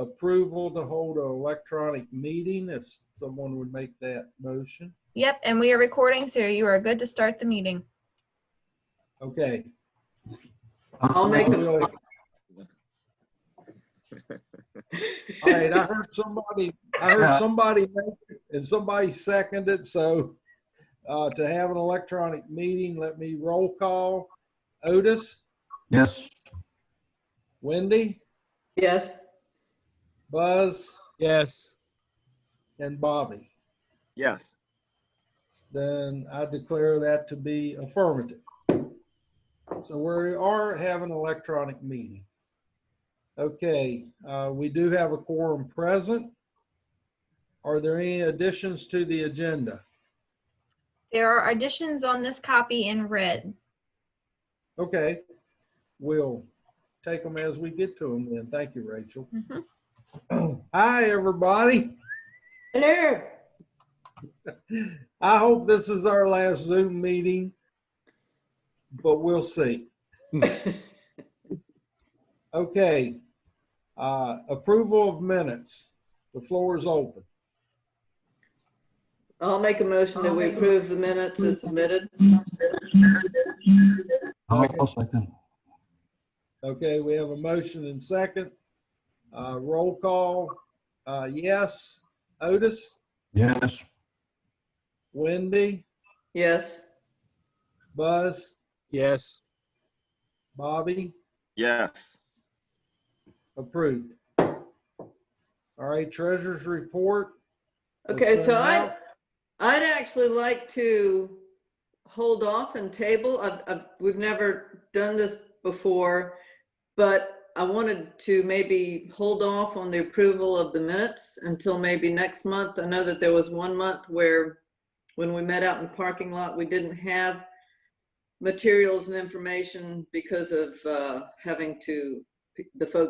approval to hold an electronic meeting, if someone would make that motion. Yep, and we are recording, so you are good to start the meeting. Okay. I'll make a All right, I heard somebody make it and somebody seconded, so to have an electronic meeting, let me roll call. Otis? Yes. Wendy? yes. Buzz? Yes. And Bobby? Yes. Then I declare that to be affirmative. So we are having an electronic meeting. Okay, we do have a quorum present. Are there any additions to the agenda? There are additions on this copy in red. Okay, we'll take them as we get to them then. Thank you, Rachel. Hi, everybody. Hello. I hope this is our last Zoom meeting, but we'll see. Okay, approval of minutes. The floor is open. I'll make a motion that we approve the minutes as submitted. I'll second. Okay, we have a motion and second. Roll call. Yes. Otis? Yes. Wendy? Yes. Buzz? Yes. Bobby? Yes. Approved. All right, treasurer's report. Okay, so I'd actually like to hold off and table. We've never done this before, but I wanted to maybe hold off on the approval of the minutes until maybe next month. I know that there was 1 month where when we met out in the parking lot, we didn't have materials and information because of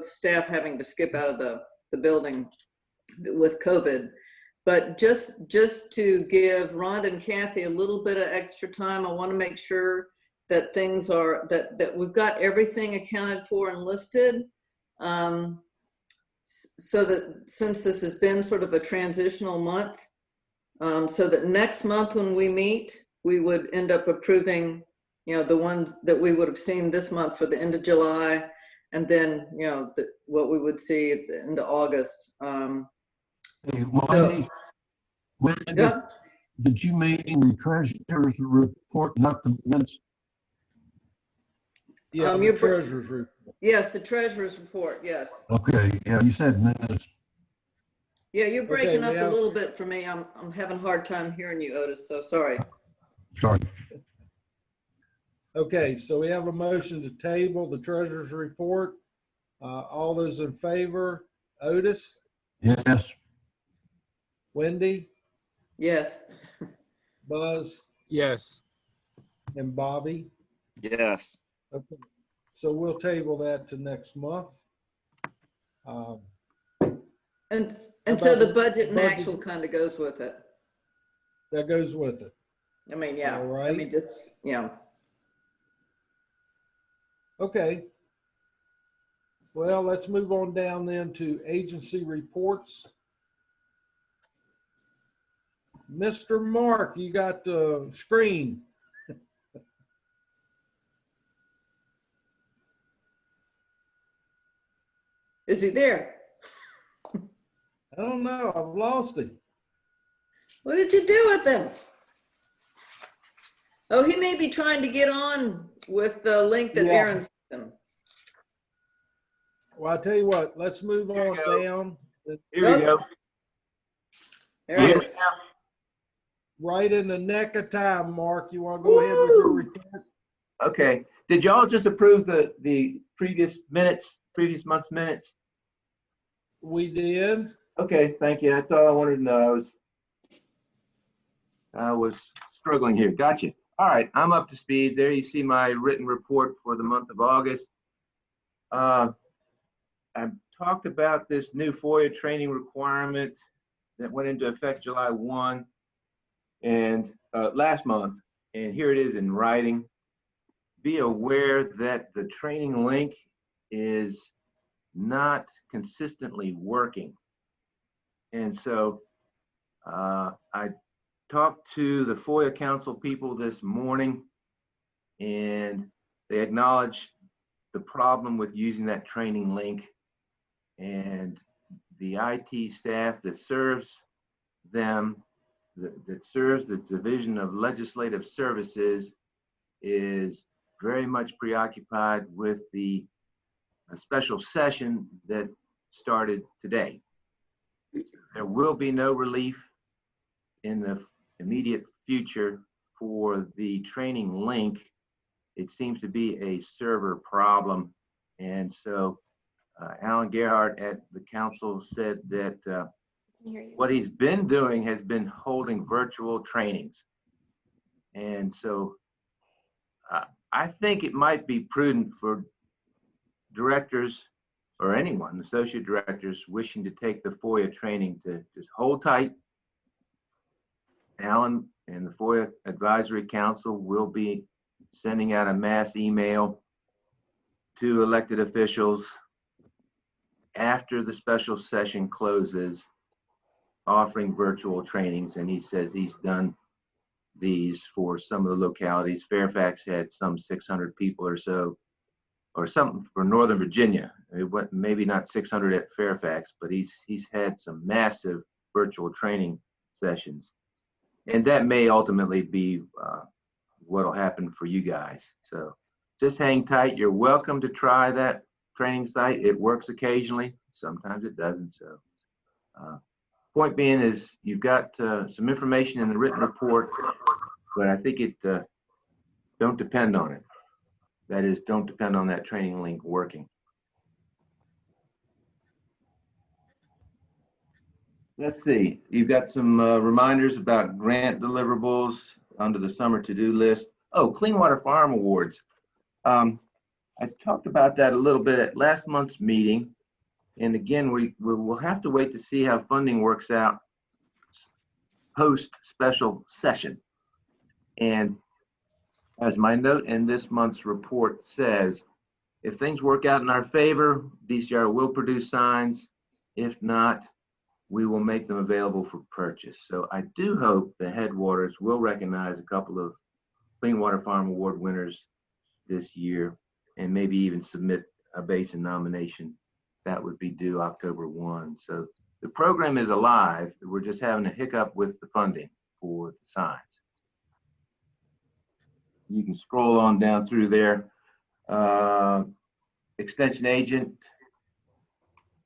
staff having to skip out of the building with COVID. But just to give Rhonda and Kathy a little bit of extra time, I want to make sure that things are, that we've got everything accounted for and listed. So that since this has been sort of a transitional month, so that next month when we meet, we would end up approving, the ones that we would have seen this month for the end of July, and then, what we would see at the end of August. Hey, Wendy, did you make the treasurer's report, not the minutes? Yeah, the treasurer's report. Yes, the treasurer's report, yes. Okay, yeah, you said minutes. Yeah, you're breaking Okay, up a little bit for me. I'm having a hard time hearing you, Otis, so sorry. Sorry. Okay, so we have a motion to table the treasurer's report. All those in favor? Otis? Yes. Wendy? Yes. Buzz? Yes. And Bobby? Yes. Okay, so we'll table that to next month. And so the budget and actual kind of goes with it. That goes with it. I mean, yeah. All right. I mean, just, Okay. Well, let's move on down then to agency reports. Mr. Mark, you got the screen. Is he there? I don't know. I've lost him. What did you do with him? Oh, he may be trying to get on with the link that Aaron sent him. Well, I'll tell you what, let's move on down. Here we go. There he is. Right in the neck of time, Mark. You want to go ahead with your report? Okay. Did y'all just approve the previous month's minutes? We did. Okay, thank you. That's all I wanted to know. I was struggling here. Gotcha. All right, I'm up to speed. There you see my written report for the month of August. I talked about this new FOIA training requirement that went into effect July 1 and last month, and here it is in writing. Be aware that the training link is not consistently working. And so I talked to the FOIA Council people this morning, and they acknowledged the problem with using that training link, and the IT staff that serves them, that serves the Division of Legislative Services, is very much preoccupied with the special session that started today. There will be no relief in the immediate future for the training link. It seems to be a server problem. And so Alan Gerhardt at the council said that what he's been doing has been holding virtual trainings. And so I think it might be prudent for directors or anyone, associate directors wishing to take the FOIA training, to just hold tight. Alan and the FOIA Advisory Council will be sending out a mass email to elected officials after the special session closes, offering virtual trainings. And he says he's done these for some of the localities. Fairfax had some 600 people or so, or something for Northern Virginia. It went, maybe not 600 at Fairfax, but he's had some massive virtual training sessions. And that may ultimately be what'll happen for you guys. So just hang tight. You're welcome to try that training site. It works occasionally. Sometimes it doesn't. So point being is you've got some information in the written report, but I think it don't depend on it. That is, don't depend on that training link working. Let's see, you've got some reminders about grant deliverables under the summer to-do list. Oh, Clean Water Farm Awards. I talked about that a little bit at last month's meeting. And again, we'll have to wait to see how funding works out post special session. And as my note in this month's report says, if things work out in our favor, DCR will produce signs. If not, we will make them available for purchase. So I do hope the Headwaters will recognize a couple of Clean Water Farm Award winners this year, and maybe even submit a basin nomination. That would be due October 1. So the program is alive. We're just having a hiccup with the funding for the signs. You can scroll on down through there. Extension agent.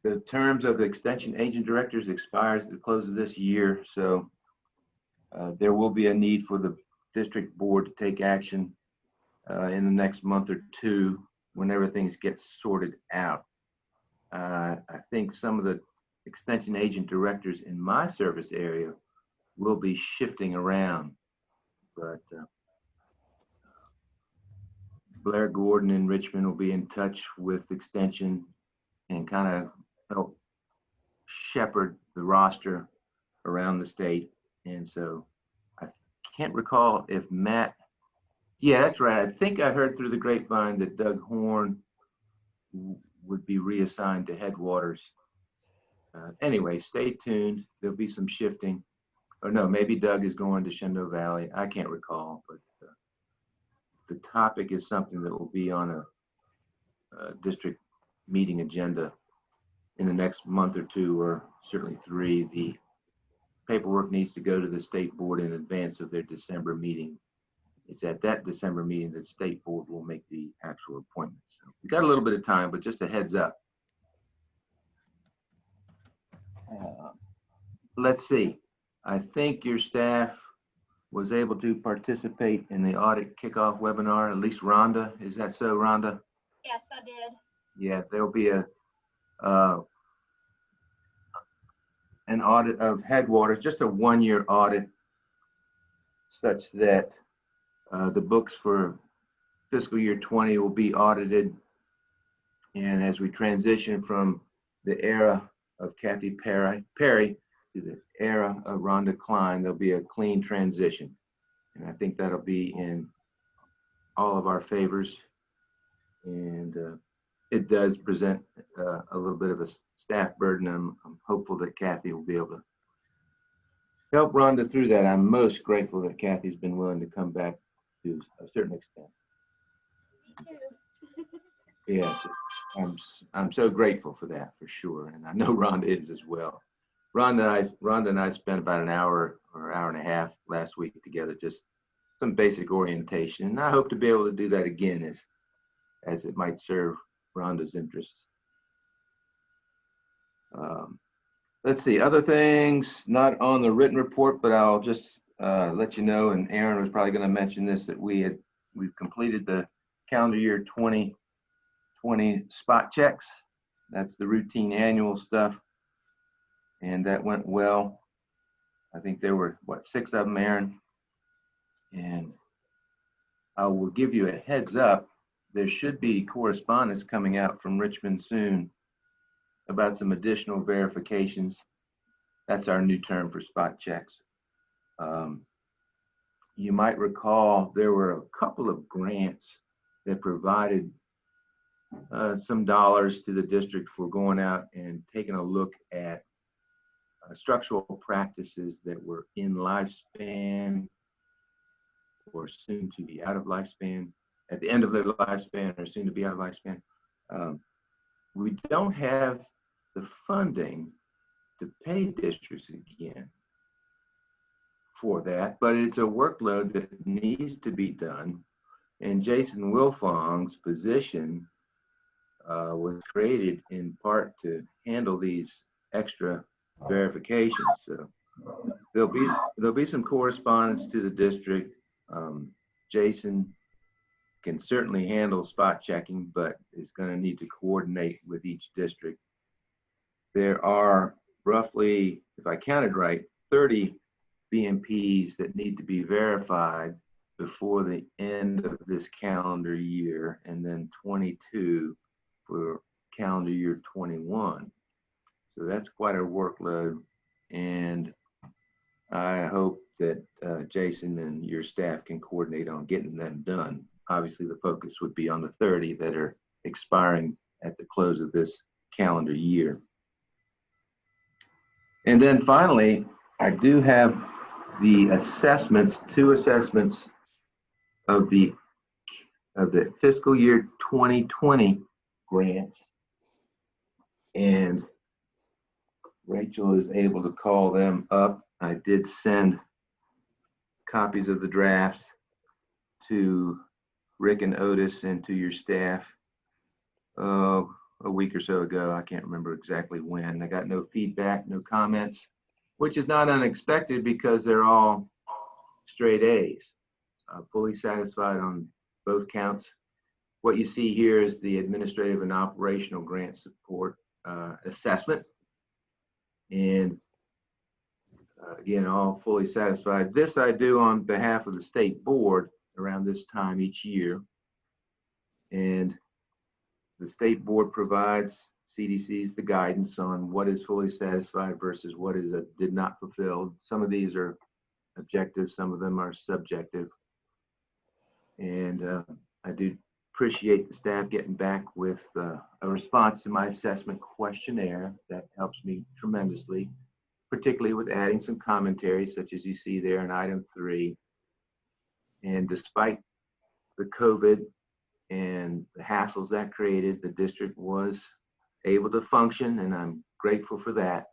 The terms of the extension agent directors expires at the close of this year. So there will be a need for the district board to take action in the next month or two whenever things get sorted out. I think some of the extension agent directors in my service area will be shifting around, but Blair Gordon in Richmond will be in touch with extension and kind of help shepherd the roster around the state. And so I can't recall if Matt, yeah, that's right. I think I heard through the grapevine that Doug Horn would be reassigned to Headwaters. Anyway, stay tuned. There'll be some shifting. Or no, maybe Doug is going to Shenandoah Valley. I can't recall, but the topic is something that will be on a district meeting agenda in the next month or two, or certainly 3. The paperwork needs to go to the state board in advance of their December meeting. It's at that December meeting that state board will make the actual appointments. So we got a little bit of time, but just a heads up. Let's see. I think your staff was able to participate in the audit kickoff webinar, at least Rhonda. Is that so, Rhonda? Yes, I did. Yeah, there'll be an audit of Headwaters, just a 1-year audit, such that the books for fiscal year 20 will be audited. And as we transition from the era of Kathy Perry to the era of Rhonda Klein, there'll be a clean transition. And I think that'll be in all of our favors. And it does present a little bit of a staff burden. I'm hopeful that Kathy will be able to help Rhonda through that. I'm most grateful that Kathy's been willing to come back to a certain extent. Yes, I'm so grateful for that, for sure, and I know Rhonda is as well. Rhonda and I spent about an hour or hour and a half last week together, just some basic orientation, and I hope to be able to do that again as it might serve Rhonda's interests. Let's see, other things not on the written report, but I'll just let you know, and Aaron was probably going to mention this, that we've completed the calendar year 2020 spot checks. That's the routine annual stuff, and that went well. I think there were, what, 6 of them, Aaron? And I will give you a heads up. There should be correspondence coming out from Richmond soon about some additional verifications. That's our new term for spot checks. You might recall there were a couple of grants that provided some dollars to the district for going out and taking a look at structural practices that were in lifespan or soon to be out of lifespan, at the end of their lifespan or soon to be out of lifespan. We don't have the funding to pay districts again for that, but it's a workload that needs to be done. And Jason Wilfong's position was created in part to handle these extra verifications. So there'll be some correspondence to the district. Jason can certainly handle spot checking, but is going to need to coordinate with each district. There are roughly, if I counted right, 30 BMPs that need to be verified before the end of this calendar year, and then 22 for calendar year 21. So that's quite a workload, and I hope that Jason and your staff can coordinate on getting them done. Obviously, the focus would be on the 30 that are expiring at the close of this calendar year. And then finally, I do have the assessments, 2 assessments of the fiscal year 2020 grants. And Rachel is able to call them up. I did send copies of the drafts to Rick and Otis and to your staff a week or so ago. I can't remember exactly when. I got no feedback, no comments, which is not unexpected because they're all straight A's. Fully satisfied on both counts. What you see here is the administrative and operational grant support assessment. And again, all fully satisfied. This I do on behalf of the state board around this time each year. And the state board provides CDCs the guidance on what is fully satisfied versus what is did not fulfilled. Some of these are objective, some of them are subjective. And I do appreciate the staff getting back with a response to my assessment questionnaire. That helps me tremendously, particularly with adding some commentary, such as you see there in item 3. And despite the COVID and the hassles that created, the district was able to function, and I'm grateful for that.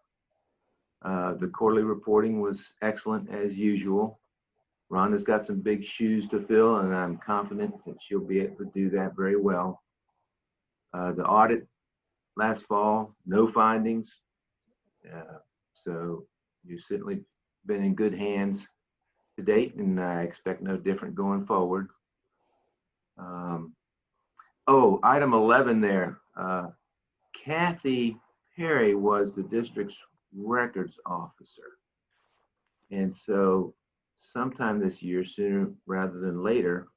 The quarterly reporting was excellent as usual. Rhonda's got some big shoes to fill, and I'm confident that she'll be able to do that very well. The audit last fall, no findings. So you've certainly been in good hands to date, and I expect no different going forward. Item 11 there. Kathy Perry was the district's records officer. And so sometime this year, sooner rather than later,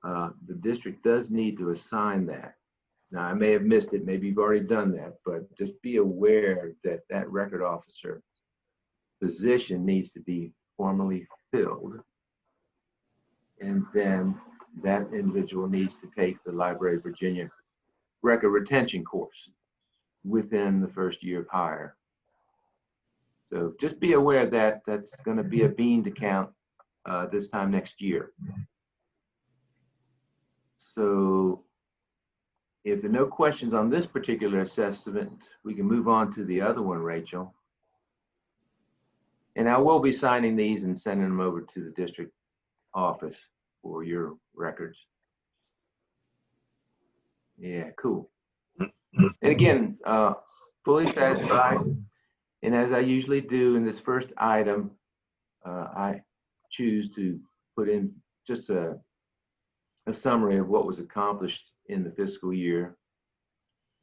the district does need to assign that. Now, I may have missed it, maybe you've already done that, but just be aware that that record officer position needs to be formally filled. And then that individual needs to take the Library of Virginia record retention course within the first year of hire. So just be aware that that's going to be a bean to count this time next year. So if there are no questions on this particular assessment, we can move on to the other one, Rachel. And I will be signing these and sending them over to the district office for your records. Yeah, cool. And again, fully satisfied. And as I usually do in this first item, I choose to put in just a summary of what was accomplished in the fiscal year.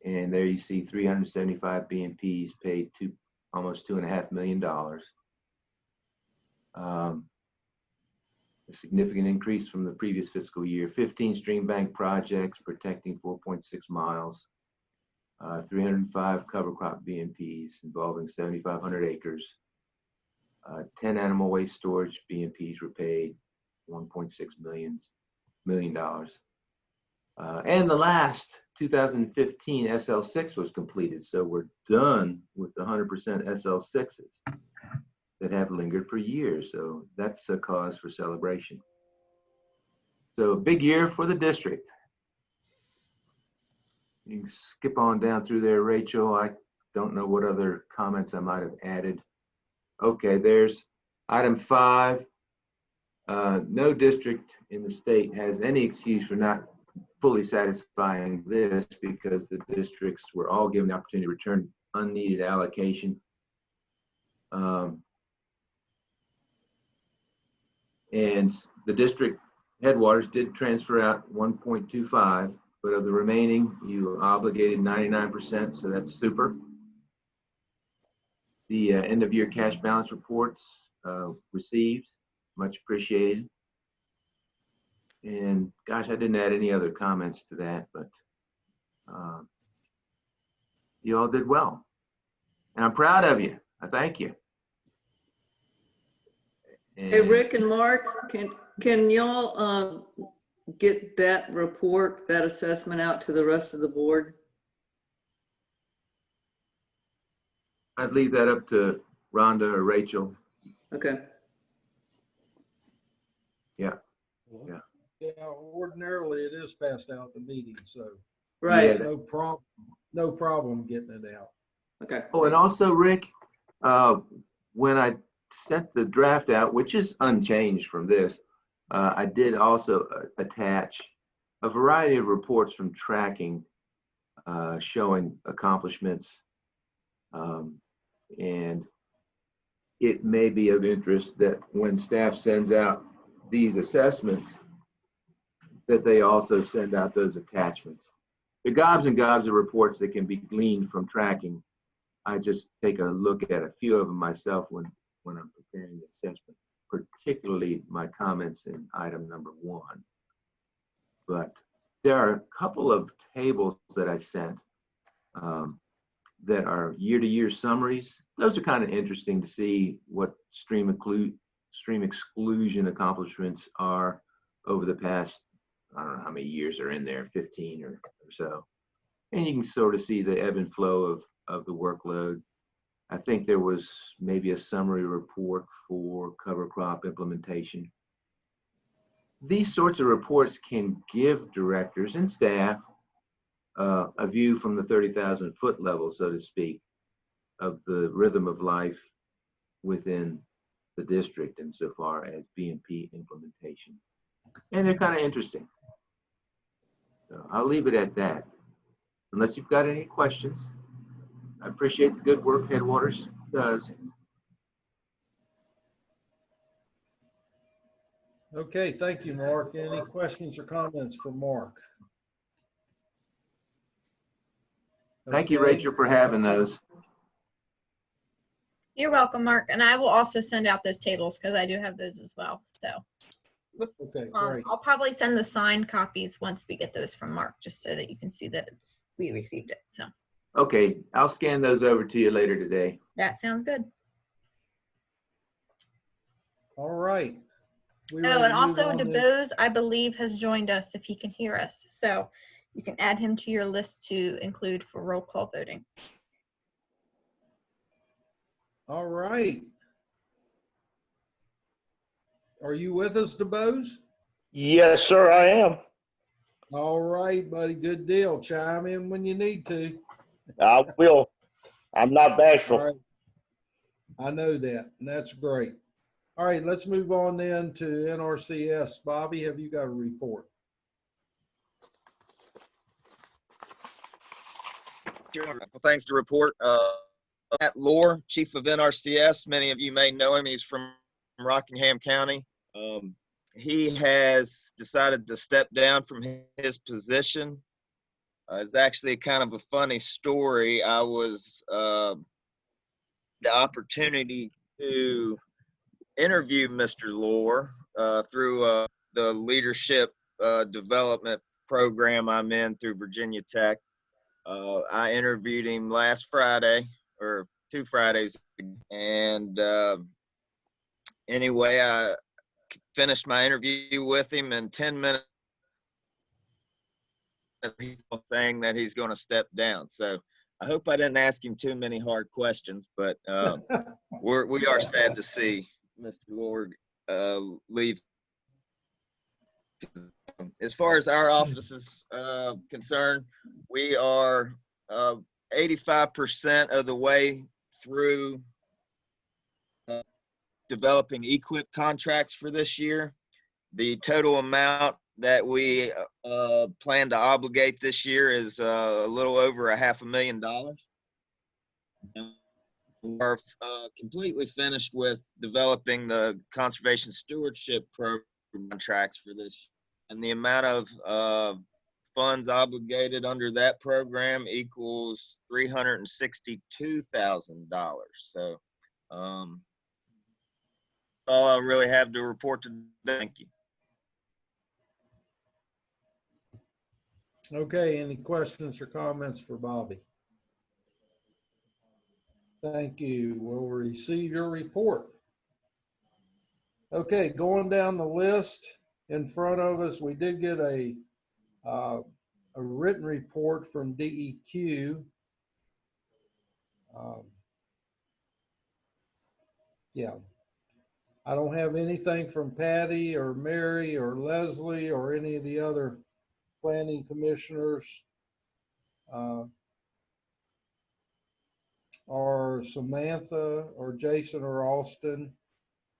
And there you see 375 BMPs paid to almost $2.5 million. A significant increase from the previous fiscal year. 15 stream bank projects protecting 4.6 miles. 305 cover crop BMPs involving 7,500 acres. 10 animal waste storage BMPs were paid, $1.6 million. And the last 2015 SL6 was completed. So we're done with the 100% SL6s that have lingered for years. So that's a cause for celebration. So a big year for the district. You can skip on down through there, Rachel. I don't know what other comments I might have added. Okay, there's item 5. No district in the state has any excuse for not fully satisfying this because the districts were all given the opportunity to return unneeded allocation. And the district Headwaters did transfer out 1.25, but of the remaining, you obligated 99%, so that's super. The end of year cash balance reports received, much appreciated. And gosh, I didn't add any other comments to that, but you all did well. And I'm proud of you. I thank you. And Hey, Rick and Mark, can y'all get that report, that assessment out to the rest of the board? I'd leave that up to Rhonda or Rachel. Okay. Yeah. Yeah, ordinarily it is passed out at the meeting, so Right. there's no problem getting it out. Okay. Oh, and also, Rick, when I sent the draft out, which is unchanged from this, I did also attach a variety of reports from tracking showing accomplishments. And it may be of interest that when staff sends out these assessments, that they also send out those attachments. The gobs and gobs of reports that can be gleaned from tracking. I just take a look at a few of them myself when I'm preparing the assessment, particularly my comments in item number 1. But there are a couple of tables that I sent that are year-to-year summaries. Those are kind of interesting to see what stream exclusion accomplishments are over the past, I don't know how many years are in there, 15 or so. And you can sort of see the ebb and flow of the workload. I think there was maybe a summary report for cover crop implementation. These sorts of reports can give directors and staff a view from the 30,000 foot level, so to speak, of the rhythm of life within the district insofar as BMP implementation. And they're kind of interesting. So I'll leave it at that. Unless you've got any questions. I appreciate the good work Headwaters does. Okay, thank you, Mark. Any questions or comments for Mark? Thank you, Okay. Rachel, for having those. You're welcome, Mark. And I will also send out those tables because I do have those as well. So Okay, great. I'll probably send the signed copies once we get those from Mark, just so that you can see that we received it. So Okay, I'll scan those over to you later today. that sounds good. All right. We Oh, ready and to move also on then? DeBose, I believe, has joined us if he can hear us. So You can add him to your list to include for roll call voting. All right. Are you with us, DeBose? Yes, sir, I am. All right, buddy. Good deal. Chime in when you need to. I will. I'm not All bashful. right. I know that, and that's great. All right, let's move on then to NRCS. Bobby, have you got a report? Sure. A couple things to report. Matt Lohr, Chief of NRCS. Many of you may know him. He's from Rockingham County. He has decided to step down from his position. It's actually kind of a funny story. I was the opportunity to interview Mr. Lohr through the leadership development program I'm in through Virginia Tech. I interviewed him last Friday, or 2 Fridays ago, and anyway, I finished my interview with him in 10 minutes. He's saying that he's going to step down. So I hope I didn't ask him too many hard questions, but we are sad to see Mr. Lohr leave. As far as our office is concerned, we are 85% of the way through developing EQIP contracts for this year. The total amount that we plan to obligate this year is a little over $500,000. And we're completely finished with developing the conservation stewardship program contracts for this year. And the amount of funds obligated under that program equals $362,000. So all I really have to report today. Thank you. Okay, any questions or comments for Bobby? Thank you. We'll receive your report. Okay, going down the list in front of us, we did get a written report from DEQ. Yeah, I don't have anything from Patty or Mary or Leslie or any of the other planning commissioners or Samantha or Jason or Austin.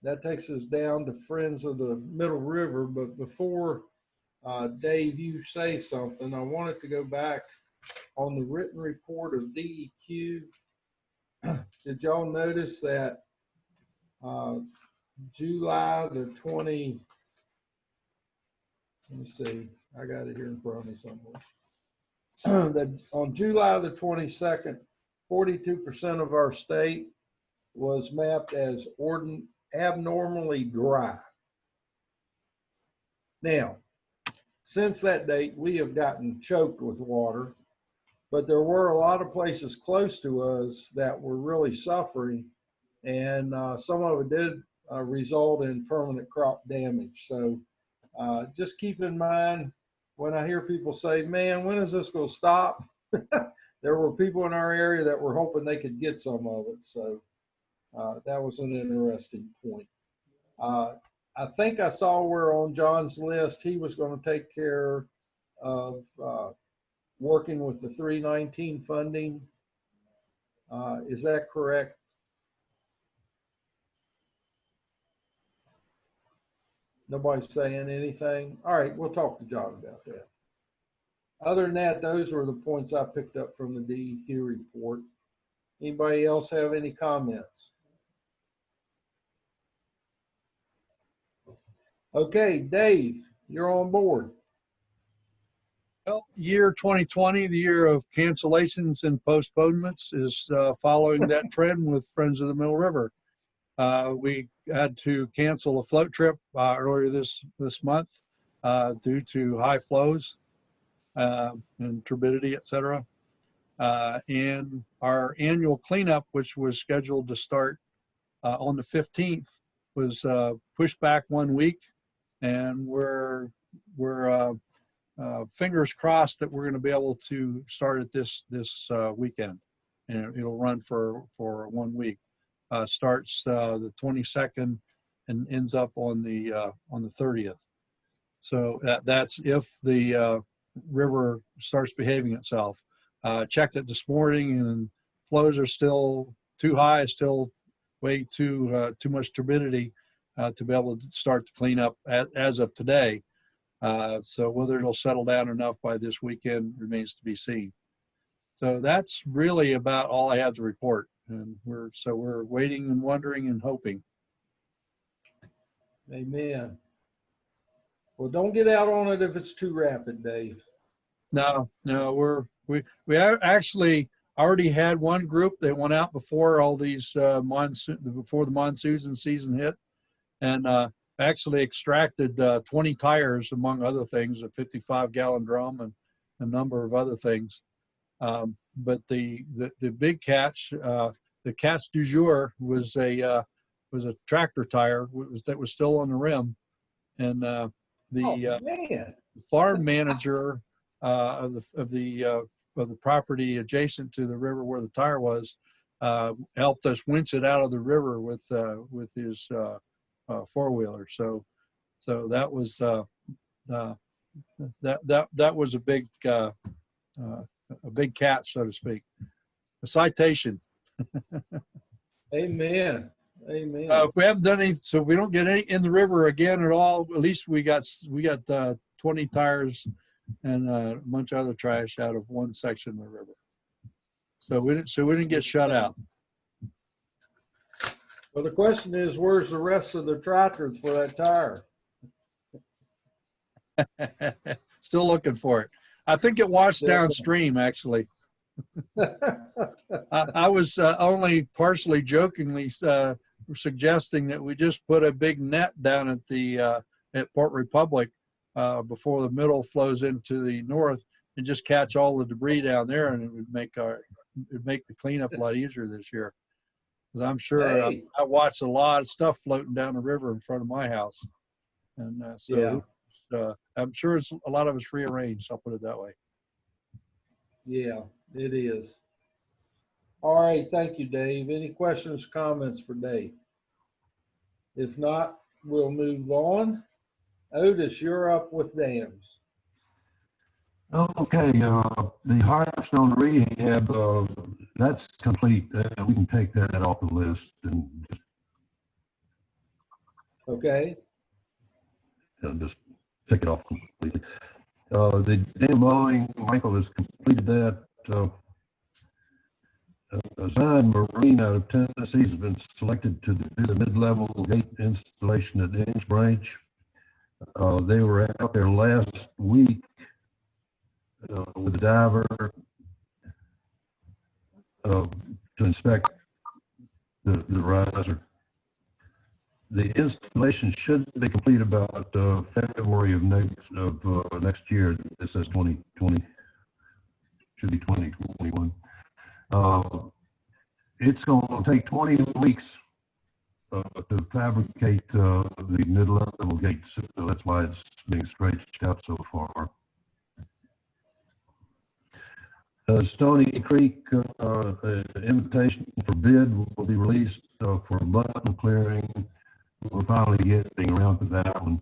That takes us down to Friends of the Middle River. But before Dave, you say something, I wanted to go back on the written report of DEQ. Did y'all notice that July the 20, let me see, I got it here in front of me somewhere. That on July the 22nd, 42% of our state was mapped as abnormally dry. Now, since that date, we have gotten choked with water, but there were a lot of places close to us that were really suffering, and some of it did result in permanent crop damage. So just keep in mind when I hear people say, man, when is this going to stop? There were people in our area that were hoping they could get some of it. So that was an interesting point. I think I saw where on John's list, he was going to take care of working with the 319 funding. Is that correct? Nobody's saying anything? All right, we'll talk to John about that. Other than that, those were the points I picked up from the DEQ report. Anybody else have any comments? Okay, Dave, you're on board. Well, year 2020, the year of cancellations and postponements, is following that trend with Friends of the Middle River. We had to cancel a float trip earlier this month due to high flows and turbidity, et cetera. And our annual cleanup, which was scheduled to start on the 15th, was pushed back 1 week, and we're fingers crossed that we're going to be able to start it this weekend, and it'll run for 1 week. Starts the 22nd and ends up on the 30th. So that's if the river starts behaving itself. Checked it this morning, and flows are still too high, still way too much turbidity to be able to start to clean up as of today. So whether it'll settle down enough by this weekend remains to be seen. So that's really about all I have to report, and we're waiting and wondering and hoping. Amen. Well, don't get out on it if it's too rapid, Dave. No, we actually already had one group that went out before all these before the monsoon season hit, and actually extracted 20 tires, among other things, a 55-gallon drum and a number of other things. But the big catch, the catch du jour, was a tractor tire that was still on the rim, and the farm manager of the property adjacent to the river where the tire was helped us winch it out of the river with his four-wheeler. So that was that was a big catch, so to speak, a citation. Amen. Amen. If we haven't done any, so we don't get any in the river again at all, at least we got 20 tires and a bunch of other trash out of one section of the river. So we didn't get shut out. Well, the question is, where's the rest of the tractor for that tire? Still looking for it. I think it washed downstream, actually. I was only partially jokingly suggesting that we just put a big net down at Port Republic before the middle flows into the north, and just catch all the debris down there, and it would make the cleanup a lot easier this year. Because I'm sure I watched a lot of stuff floating down the river in front of my house, and I'm sure it's a lot of it's rearranged. I'll put it that way. Yeah, it is. All right, thank you, Dave. Any questions, comments for Dave? If not, we'll move on. Otis, you're up with dams. Okay, the Hardstone rehab, that's complete. We can take that off the list and Okay. just take it off completely. The dam mowing, Michael has completed that. Zion Marine out of Tennessee has been selected to do the mid-level gate installation at Inch Branch. They were out there last week with a diver to inspect the riser. The installation should be complete about February of next year. This says 2020, should be 2021. It's going to take 20 weeks to fabricate the mid-level gates. So that's why it's being stretched out so far. Stony Creek invitation for bid will be released for button clearing. We're finally getting around to that one.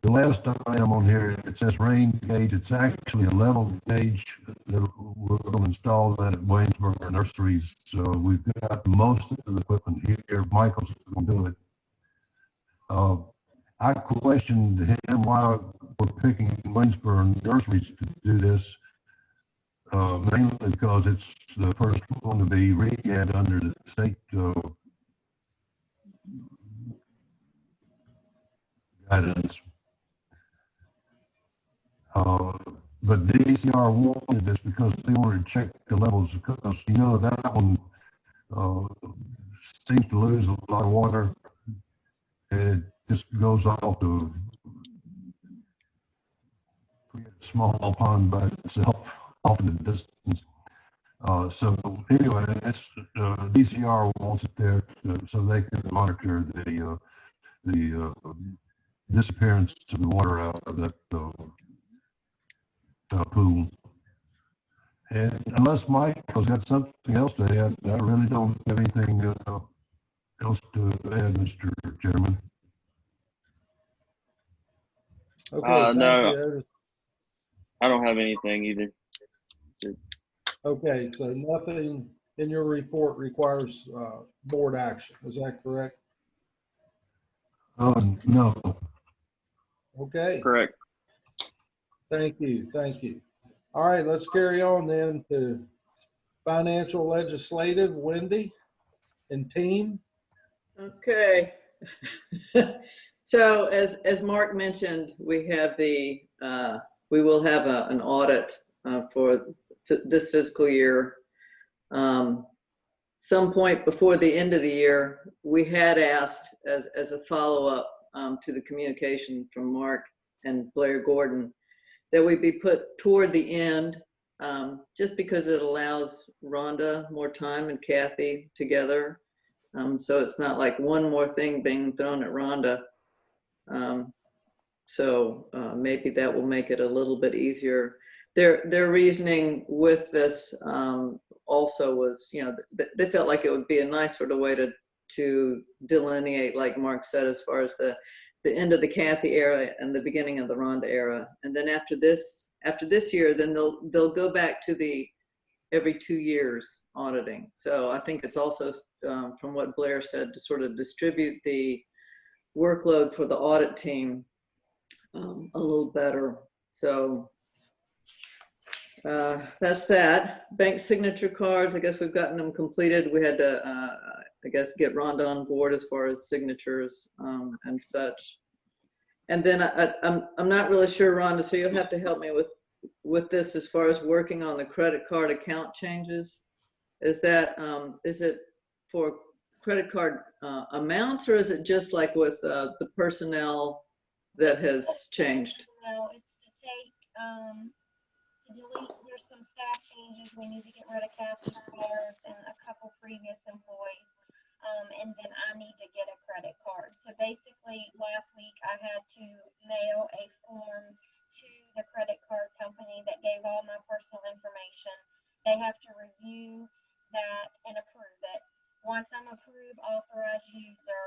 The last item on here, it says rain gauge. It's actually a level gauge. We're going to install that at Waynesburg Nurseries. So we've got most of the equipment here. Michael's going to do it. I questioned him why we're picking Waynesburg Nurseries to do this, mainly because it's the first one to be rehabbed under the state guidance. But DCR wanted this because they wanted to check the levels, because you know that one seems to lose a lot of water. It just goes off to a small pond by itself off in the distance. So anyway, it's, DCR wants it there so they can monitor the disappearance of the water out of that pool. And unless Michael's got something else to add, I really don't have anything else to add, Mr. Chairman. Okay, thank No. you, Otis. I don't have anything either. Okay, so nothing in your report requires board action. Is that correct? No. Okay, Correct. thank you, thank you. All right, let's carry on then to financial legislative, Wendy and team. Okay. So as Mark mentioned, we have we will have an audit for this fiscal year. Some point before the end of the year, we had asked as a follow-up to the communication from Mark and Blair Gordon that we be put toward the end, just because it allows Rhonda more time and Kathy together. So it's not like one more thing being thrown at Rhonda. So maybe that will make it a little bit easier. Their reasoning with this also was, you know, they felt like it would be a nice sort of way to delineate, like Mark said, as far as the end of the Kathy era and the beginning of the Rhonda era. And then after this year, then they'll go back to the every 2 years auditing. So I think it's also, from what Blair said, to sort of distribute the workload for the audit team a little better. So that's that. Bank signature cards, I guess we've gotten them completed. We had to, I guess, get Rhonda on board as far as signatures and such. And then I'm not really sure, Rhonda, so you'll have to help me with this as far as working on the credit card account changes. Is it for credit card amounts, or is it just like with the personnel that has changed? No, it's to take, to delete, there's some staff changes. We need to get rid of Kathy's cards and a couple previous employees. And then I need to get a credit card. So basically last week I had to mail a form to the credit card company that gave all my personal information. They have to review that and approve it. Once I'm approved authorized user,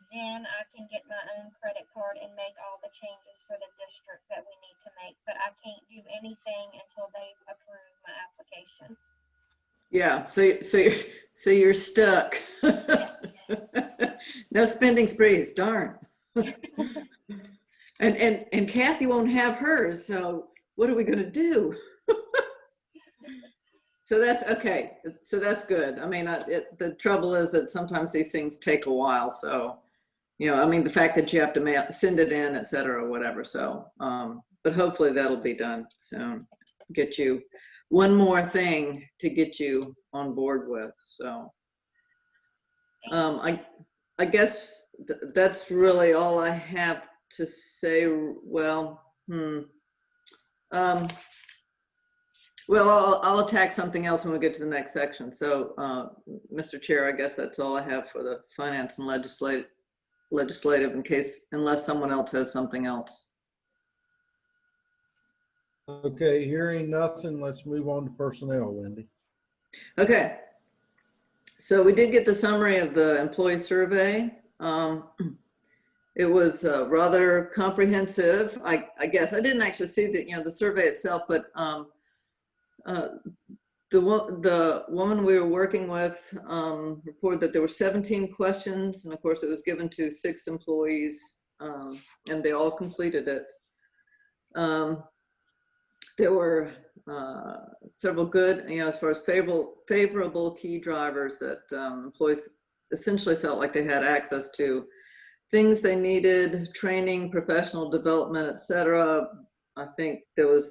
then I can get my own credit card and make all the changes for the district that we need to make. But I can't do anything until they approve my application. Yeah, so you're stuck. No spending sprees, darn. And Kathy won't have hers, so what are we gonna do? So that's okay. So that's good. I mean, the trouble is that sometimes these things take a while. So, you know, I mean, the fact that you have to send it in, et cetera, or whatever. So, but hopefully that'll be done soon. Get you one more thing to get you on board with. So, I guess that's really all I have to say. Well, well, I'll attack something else when we get to the next section. So, Mr. Chair, I guess that's all I have for the finance and legislative unless someone else has something else. Okay, hearing nothing, let's move on to personnel, Wendy. Okay. So we did get the summary of the employee survey. It was rather comprehensive. I guess I didn't actually see the survey itself, but the woman we were working with reported that there were 17 questions, and of course it was given to 6 employees, and they all completed it. There were several good, as far as favorable key drivers that employees essentially felt like they had access to. Things they needed: training, professional development, etc. I think there was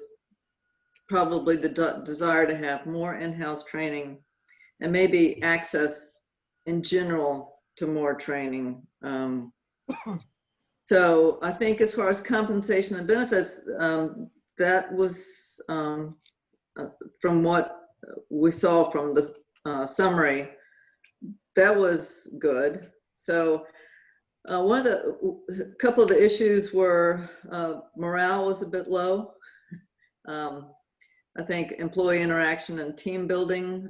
probably the desire to have more in-house training and maybe access in general to more training. So I think as far as compensation and benefits, that was from what we saw from the summary, that was good. So One of a couple of the issues were morale was a bit low. I think employee interaction and team building,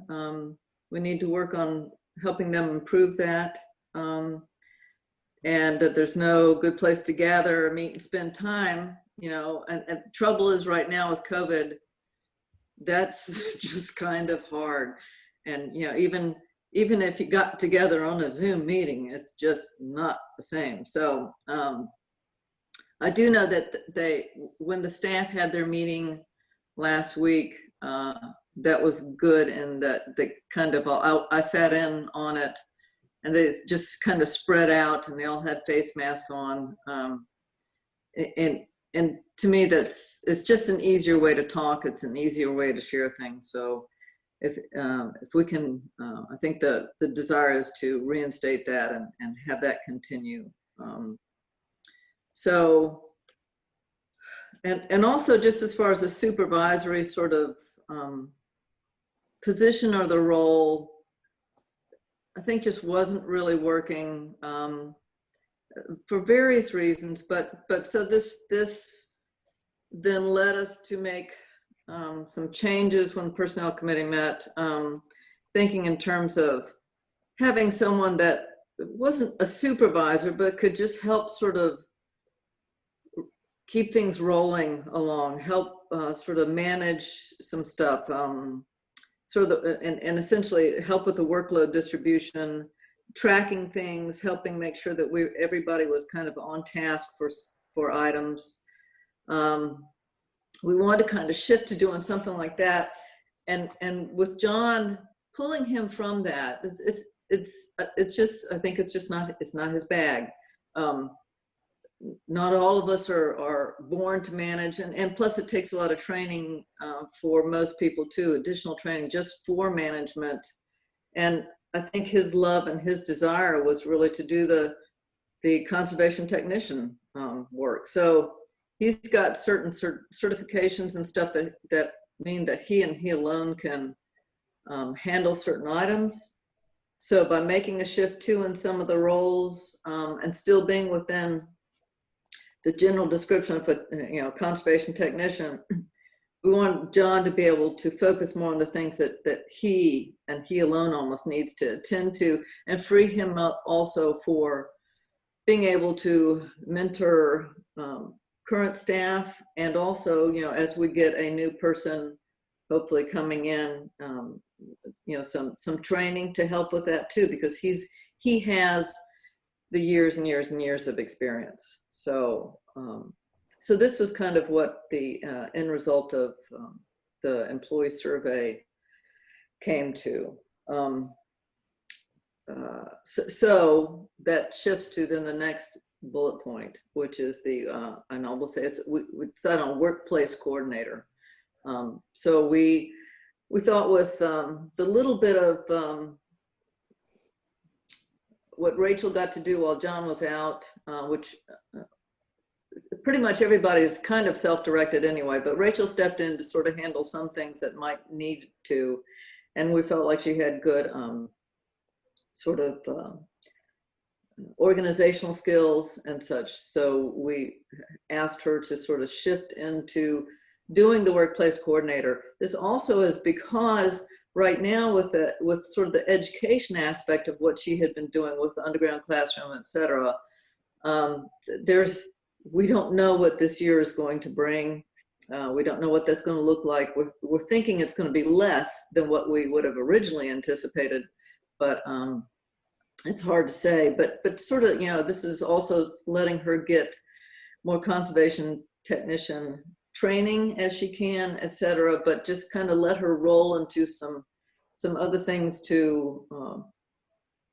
we need to work on helping them improve that. And that there's no good place to gather or meet and spend time, you know, and trouble is right now with COVID, that's just kind of hard. And, you know, even if you got together on a Zoom meeting, it's just not the same. So I do know that when the staff had their meeting last week, that was good, and that they kind of, I sat in on it, and they just kind of spread out, and they all had face masks on. And to me, it's just an easier way to talk. It's an easier way to share things. So if we can, I think the desire is to reinstate that and have that continue. So, and also just as far as a supervisory sort of position or the role, I think just wasn't really working for various reasons. But so this then led us to make some changes when the personnel committee met, thinking in terms of having someone that wasn't a supervisor, but could just help sort of keep things rolling along, help sort of manage some stuff, sort of and essentially help with the workload distribution, tracking things, helping make sure that everybody was kind of on task for items. We wanted to kind of shift to doing something like that, and with John pulling him from that, it's just, I think it's not his bag. Not all of us are born to manage, and plus it takes a lot of training for most people too, additional training just for management. And I think his love and his desire was really to do the conservation technician work. So he's got certain certifications and stuff that mean that he and he alone can handle certain items. So by making a shift too in some of the roles and still being within the general description of a conservation technician, we want John to be able to focus more on the things that he and he alone almost needs to attend to, and free him up also for being able to mentor current staff, and also, you know, as we get a new person hopefully coming in, you know, some training to help with that too, because he has the years and years and years of experience. So so this was kind of what the end result of the employee survey came to. So that shifts to then the next bullet point, which is the, and I will say, we decided on workplace coordinator. So we thought with the little bit of what Rachel got to do while John was out, which pretty much everybody is kind of self-directed anyway, but Rachel stepped in to sort of handle some things that might need to, and we felt like she had good sort of organizational skills and such. So we asked her to sort of shift into doing the workplace coordinator. This also is because right now with sort of the education aspect of what she had been doing with the underground classroom, et cetera, we don't know what this year is going to bring. We don't know what that's going to look like. We're thinking it's going to be less than what we would have originally anticipated, but it's hard to say. But sort of, you know, this is also letting her get more conservation technician training as she can, et cetera, but just kind of let her roll into some other things to,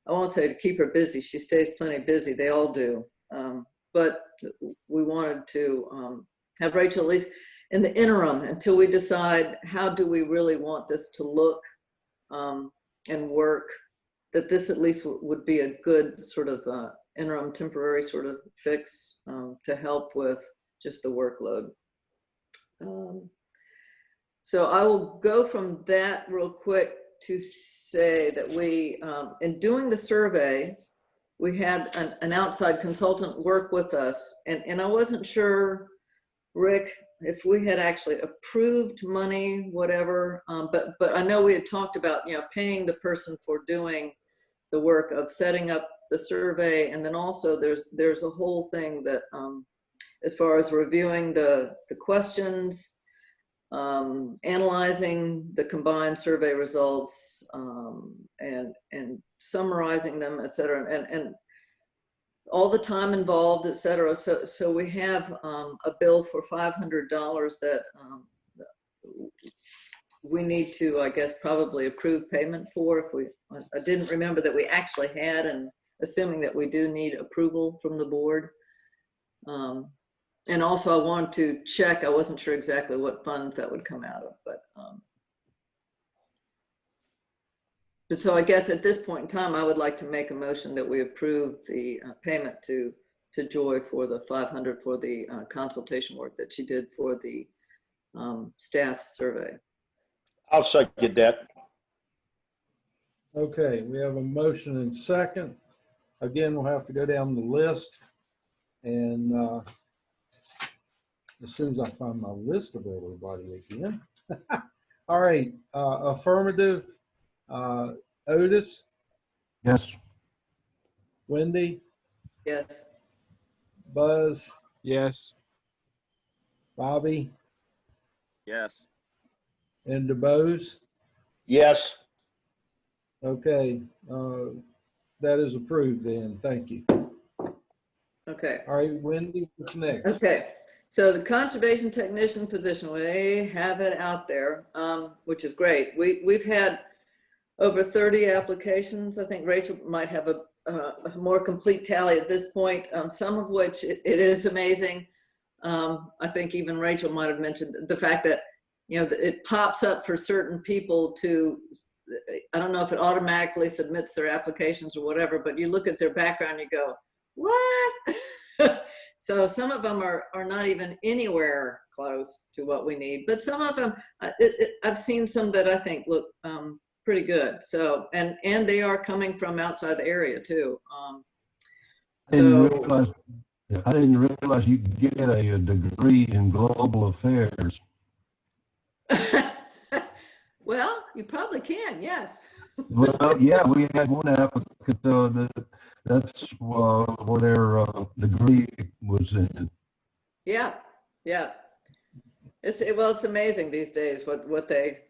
I won't say to keep her busy. She stays plenty busy. They all do. But we wanted to have Rachel at least in the interim until we decide how do we really want this to look and work, that this at least would be a good sort of interim temporary sort of fix to help with just the workload. So I will go from that real quick to say that we, in doing the survey, we had an outside consultant work with us, and I wasn't sure, Rick, if we had actually approved money, whatever, but I know we had talked about, paying the person for doing the work of setting up the survey, and then also there's a whole thing that, as far as reviewing the questions, analyzing the combined survey results, and summarizing them, et cetera, and all the time involved, et cetera. So we have a bill for $500 that we need to, I guess, probably approve payment for. I didn't remember that we actually had, and assuming that we do need approval from the board. And also I wanted to check, I wasn't sure exactly what fund that would come out of, but so I guess at this point in time, I would like to make a motion that we approve the payment to Joy for the $500 for the consultation work that she did for the staff survey. I'll second that. Okay, we have a motion and second. Again, we'll have to go down the list, and as soon as I find my list of everybody again. All right, affirmative, Otis, Yes. Wendy, Yes. Buzz, Yes. Bobby, Yes. and DeBose. Yes. Okay, that is approved then. Thank you. Okay. All right, Wendy, what's next? Okay. So the conservation technician position, we have it out there, which is great. We've had over 30 applications. I think Rachel might have a more complete tally at this point, some of which it is amazing. I think even Rachel might have mentioned the fact that, it pops up for certain people to, I don't know if it automatically submits their applications or whatever, but you look at their background, you go, what? So some of them are not even anywhere close to what we need, but some of them, I've seen some that I think look pretty good. So, and they are coming from outside the area too. I didn't realize you could get a degree in global affairs. Well, you probably can, yes. Well, yeah, we had one applicant that's where their degree was in. Yeah, yeah. It's amazing these days what they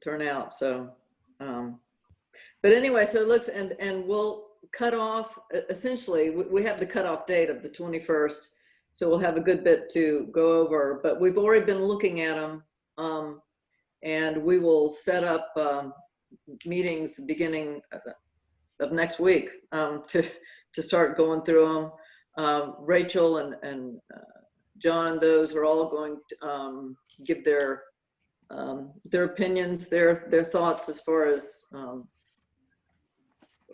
turn out. So, but anyway, so it looks and we'll cut off. Essentially, we have the cutoff date of the 21st, so we'll have a good bit to go over. But we've already been looking at them, and we will set up meetings the beginning of next week to start going through them. Rachel and John, those are all going to give their opinions, their thoughts as far as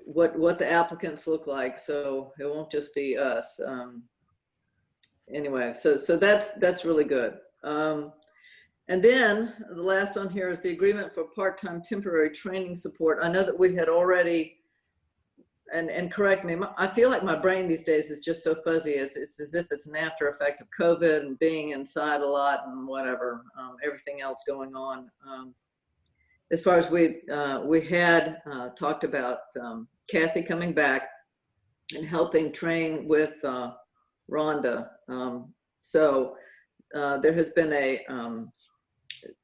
what the applicants look like. So it won't just be us. Anyway, so that's really good. And then the last on here is the agreement for part-time temporary training support. I know that we had already, and correct me, I feel like my brain these days is just so fuzzy. It's as if it's an after effect of COVID and being inside a lot and whatever, everything else going on. As far as we had talked about Kathy coming back and helping train with Rhonda. So there has been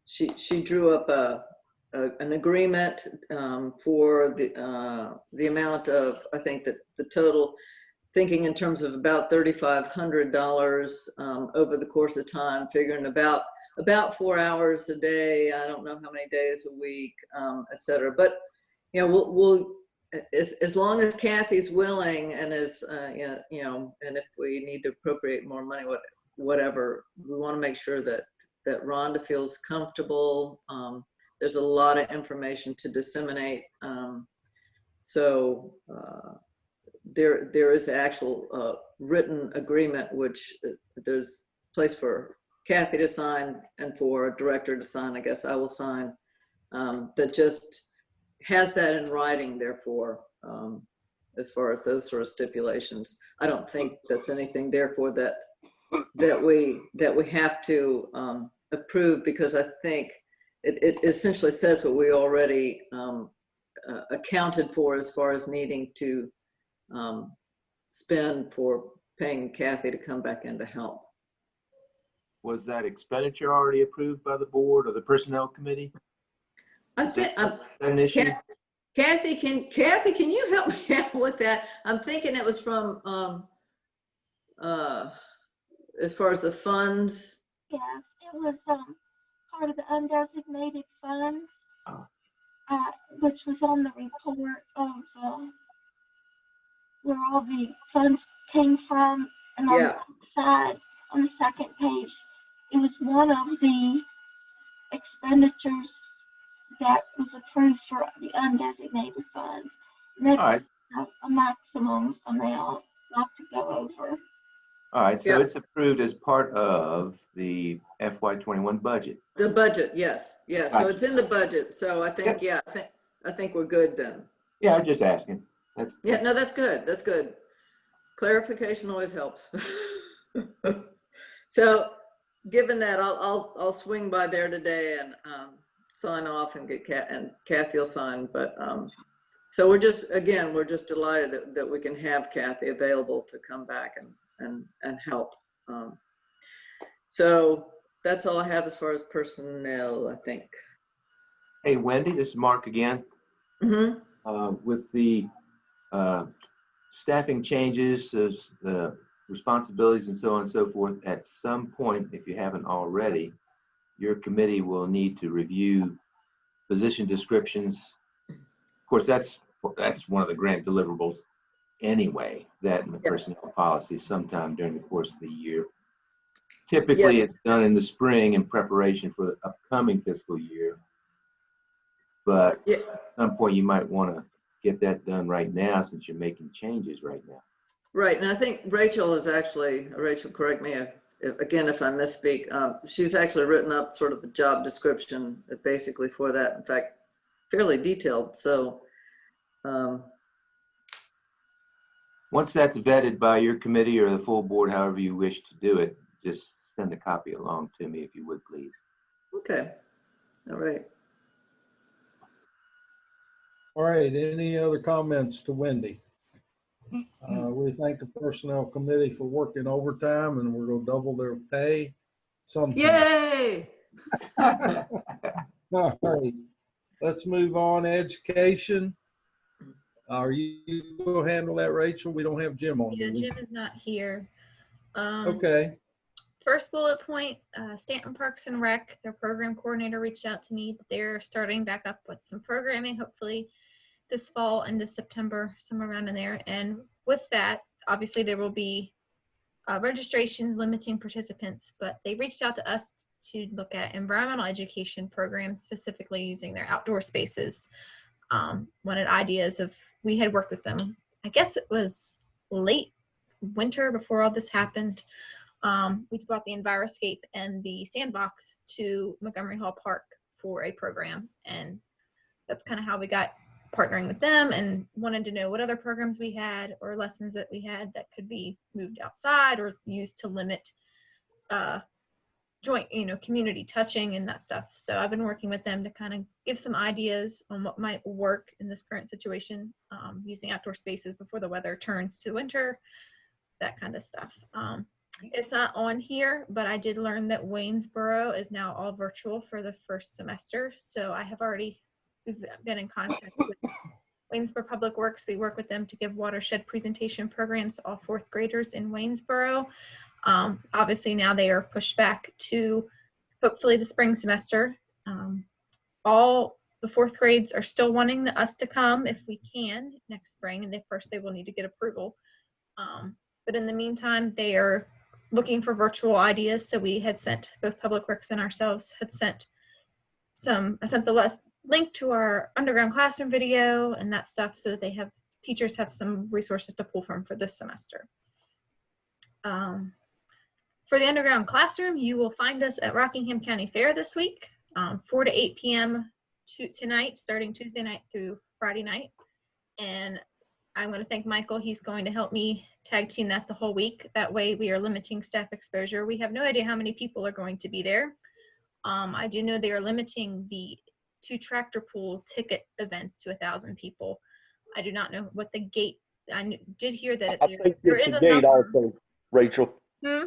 she drew up an agreement for the amount of, I think that the total, thinking in terms of about $3,500 over the course of time, figuring about 4 hours a day. I don't know how many days a week, et cetera. But we'll as long as Kathy's willing and and if we need to appropriate more money, whatever, we want to make sure that Rhonda feels comfortable. There's a lot of information to disseminate. So there is actual written agreement, which there's a place for Kathy to sign and for a director to sign. I guess I will sign, that just has that in writing, therefore, as far as those sort of stipulations. I don't think that's anything therefore that we have to approve, because I think it essentially says what we already accounted for as far as needing to spend for paying Kathy to come back in to help. Was that expenditure already approved by the board or the personnel committee? I Is think that an issue? Kathy, can you help me out with that? I'm thinking it was from as far as the funds. Yes, it was part of the undesignated funds, which was on the report of where all the funds came from. And on the side, on the second page, it was one of the expenditures that was approved for the undesignated funds. And that's All right. a maximum amount not to go over. All right, so it's approved as part of the FY21 budget. The budget, yes. So Gotcha. it's in the budget. So I think, I think we're good then. Yeah, I'm just asking. Yeah, no, that's good. That's good. Clarification always helps. So given that, I'll swing by there today and sign off and get Kathy will sign. But so we're just delighted that we can have Kathy available to come back and help. So that's all I have as far as personnel, I think. Hey, Wendy, this is Mark again. Mm-hmm. With the staffing changes, the responsibilities and so on and so forth, at some point, if you haven't already, your committee will need to review position descriptions. Of course, that's one of the grant deliverables anyway, that and the personnel policy sometime during the course of the year. Typically, it's done in the spring in preparation for the upcoming fiscal year. But at some point, you might want to get that done right now since you're making changes right now. Right, and I think Rachel is actually, Rachel, correct me if I misspeak, she's actually written up sort of a job description basically for that. In fact, fairly detailed. So once that's vetted by your committee or the full board, however you wish to do it, just send a copy along to me if you would, please. Okay. All right. All right, any other comments to Wendy? We thank the personnel committee for working overtime, and we're gonna double their pay sometime. Yay! All right, let's move on. Education. Are you gonna handle that, Rachel? We don't have Jim on. Yeah, do we? Jim is not here. Okay. First bullet point, Stanton Parks and Rec, their program coordinator reached out to me. They're starting back up with some programming, hopefully this fall and this September, somewhere around in there. And with that, obviously there will be registrations limiting participants, but they reached out to us to look at environmental education programs, specifically using their outdoor spaces. Wanted ideas of, we had worked with them, I guess it was late winter before all this happened. We brought the Enviroscape and the Sandbox to Montgomery Hall Park for a program, and that's kind of how we got partnering with them, and wanted to know what other programs we had or lessons that we had that could be moved outside or used to limit joint, community touching and that stuff. So I've been working with them to kind of give some ideas on what might work in this current situation, using outdoor spaces before the weather turns to winter, that kind of stuff. It's not on here, but I did learn that Waynesboro is now all virtual for the first semester. So I have we've been in contact with Waynesboro Public Works. We work with them to give watershed presentation programs to all fourth graders in Waynesboro. Obviously now they are pushed back to hopefully the spring semester. All the fourth grades are still wanting us to come if we can next spring, and first they will need to get approval. But in the meantime, they are looking for virtual ideas. So we had sent, both Public Works and ourselves had sent I sent the link to our underground classroom video and that stuff, so that teachers have some resources to pull from for this semester. For the underground classroom, you will find us at Rockingham County Fair this week, 4 to 8 p.m. tonight, starting Tuesday night through Friday night. And I'm going to thank Michael. He's going to help me tag team that the whole week. That way we are limiting staff exposure. We have no idea how many people are going to be there. I do know they are limiting the 2 tractor pull ticket events to 1,000 people. I do not know what the gate, did hear that I think there it's is the a gate number. also, Rachel. Hmm?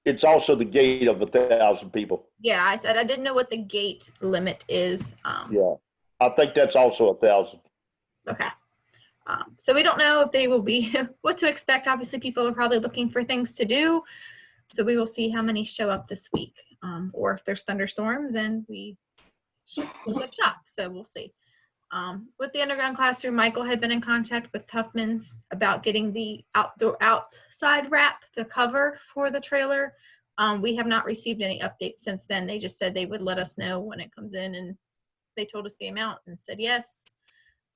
It's also the gate of 1,000 people. Yeah, I said I didn't know what the gate limit is. Yeah, I think that's also 1,000. Okay. So we don't know if they will be what to expect. Obviously, people are probably looking for things to do. So we will see how many show up this week, or if there's thunderstorms and we close up shop. So we'll see. With the underground classroom, Michael had been in contact with Huffman's about getting the outside wrap, the cover for the trailer. We have not received any updates since then. They just said they would let us know when it comes in, and they told us the amount and said yes.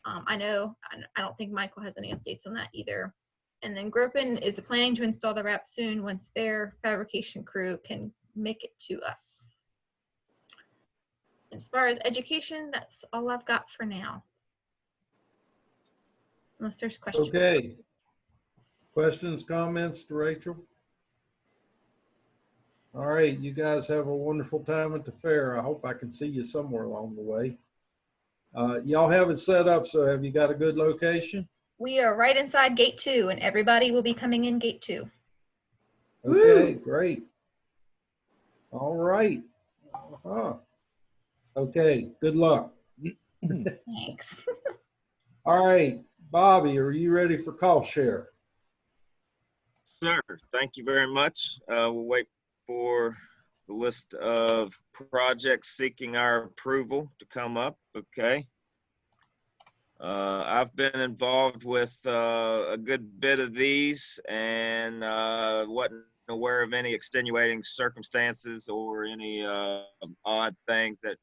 I don't think Michael has any updates on that either. And then Gropin is planning to install the wrap soon once their fabrication crew can make it to us. As far as education, that's all I've got for now. Unless there's questions. Okay. Questions, comments to Rachel? All right, you guys have a wonderful time at the fair. I hope I can see you somewhere along the way. Y'all have it set up, so have you got a good location? We are right inside gate 2, and everybody will be coming in gate 2. Okay, great. All right. Okay, good luck. Thanks. All right, Bobby, are you ready for call share? Sir, thank you very much. We'll wait for the list of projects seeking our approval to come up. Okay. I've been involved with a good bit of these and wasn't aware of any extenuating circumstances or any odd things that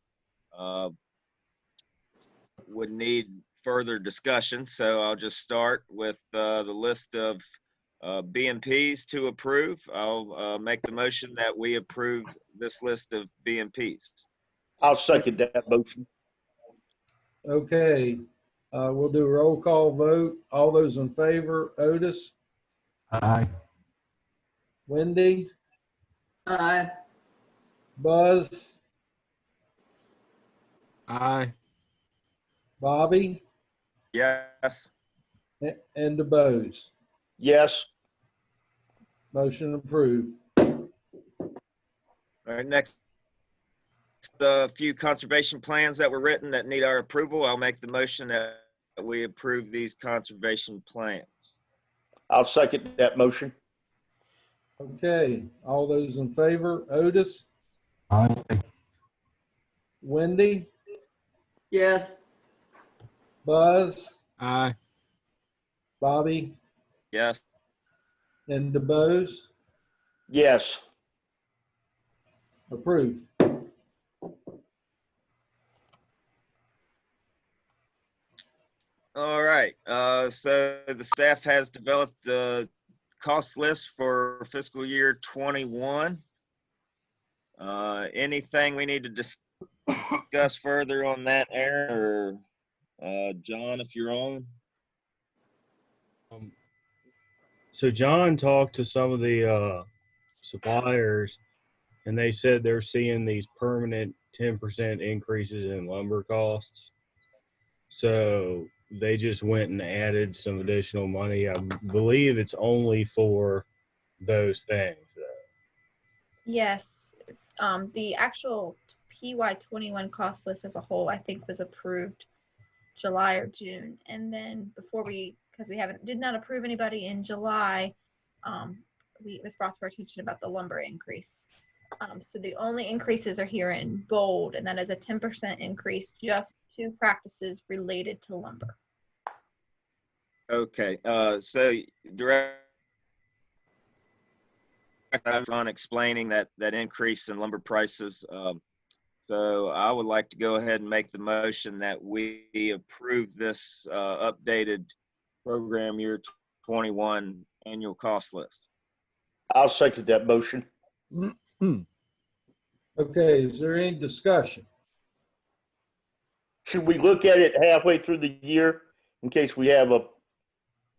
would need further discussion. So I'll just start with the list of BMPs to approve. I'll make the motion that we approve this list of BMPs. I'll second that motion. Okay, we'll do a roll call vote. All those in favor, Otis, Aye. Wendy, Aye. Buzz, Aye. Bobby, Yes. and DeBose. Yes. Motion approved. All right, next, a few conservation plans that were written that need our approval. I'll make the motion that we approve these conservation plans. I'll second that motion. Okay, all those in favor, Otis, Aye. Wendy, Yes. Buzz, Aye. Bobby, Yes. and DeBose. Yes. Approved. All right, so the staff has developed the cost list for fiscal year 21. Anything we need to discuss further on that, Aaron, or John, if you're on? So John talked to some of the suppliers, and they said they're seeing these permanent 10% increases in lumber costs. So they just went and added some additional money. I believe it's only for those things, though. Yes. The actual PY21 cost list as a whole, I think, was approved July or June. And then because we did not approve anybody in July, it was brought to our attention about the lumber increase. So the only increases are here in bold, and that is a 10% increase just to practices related to lumber. Okay, so direct on explaining that increase in lumber prices. So I would like to go ahead and make the motion that we approve this updated program year 21 annual cost list. I'll second that motion. Okay, is there any discussion? Should we look at it halfway through the year in case we have a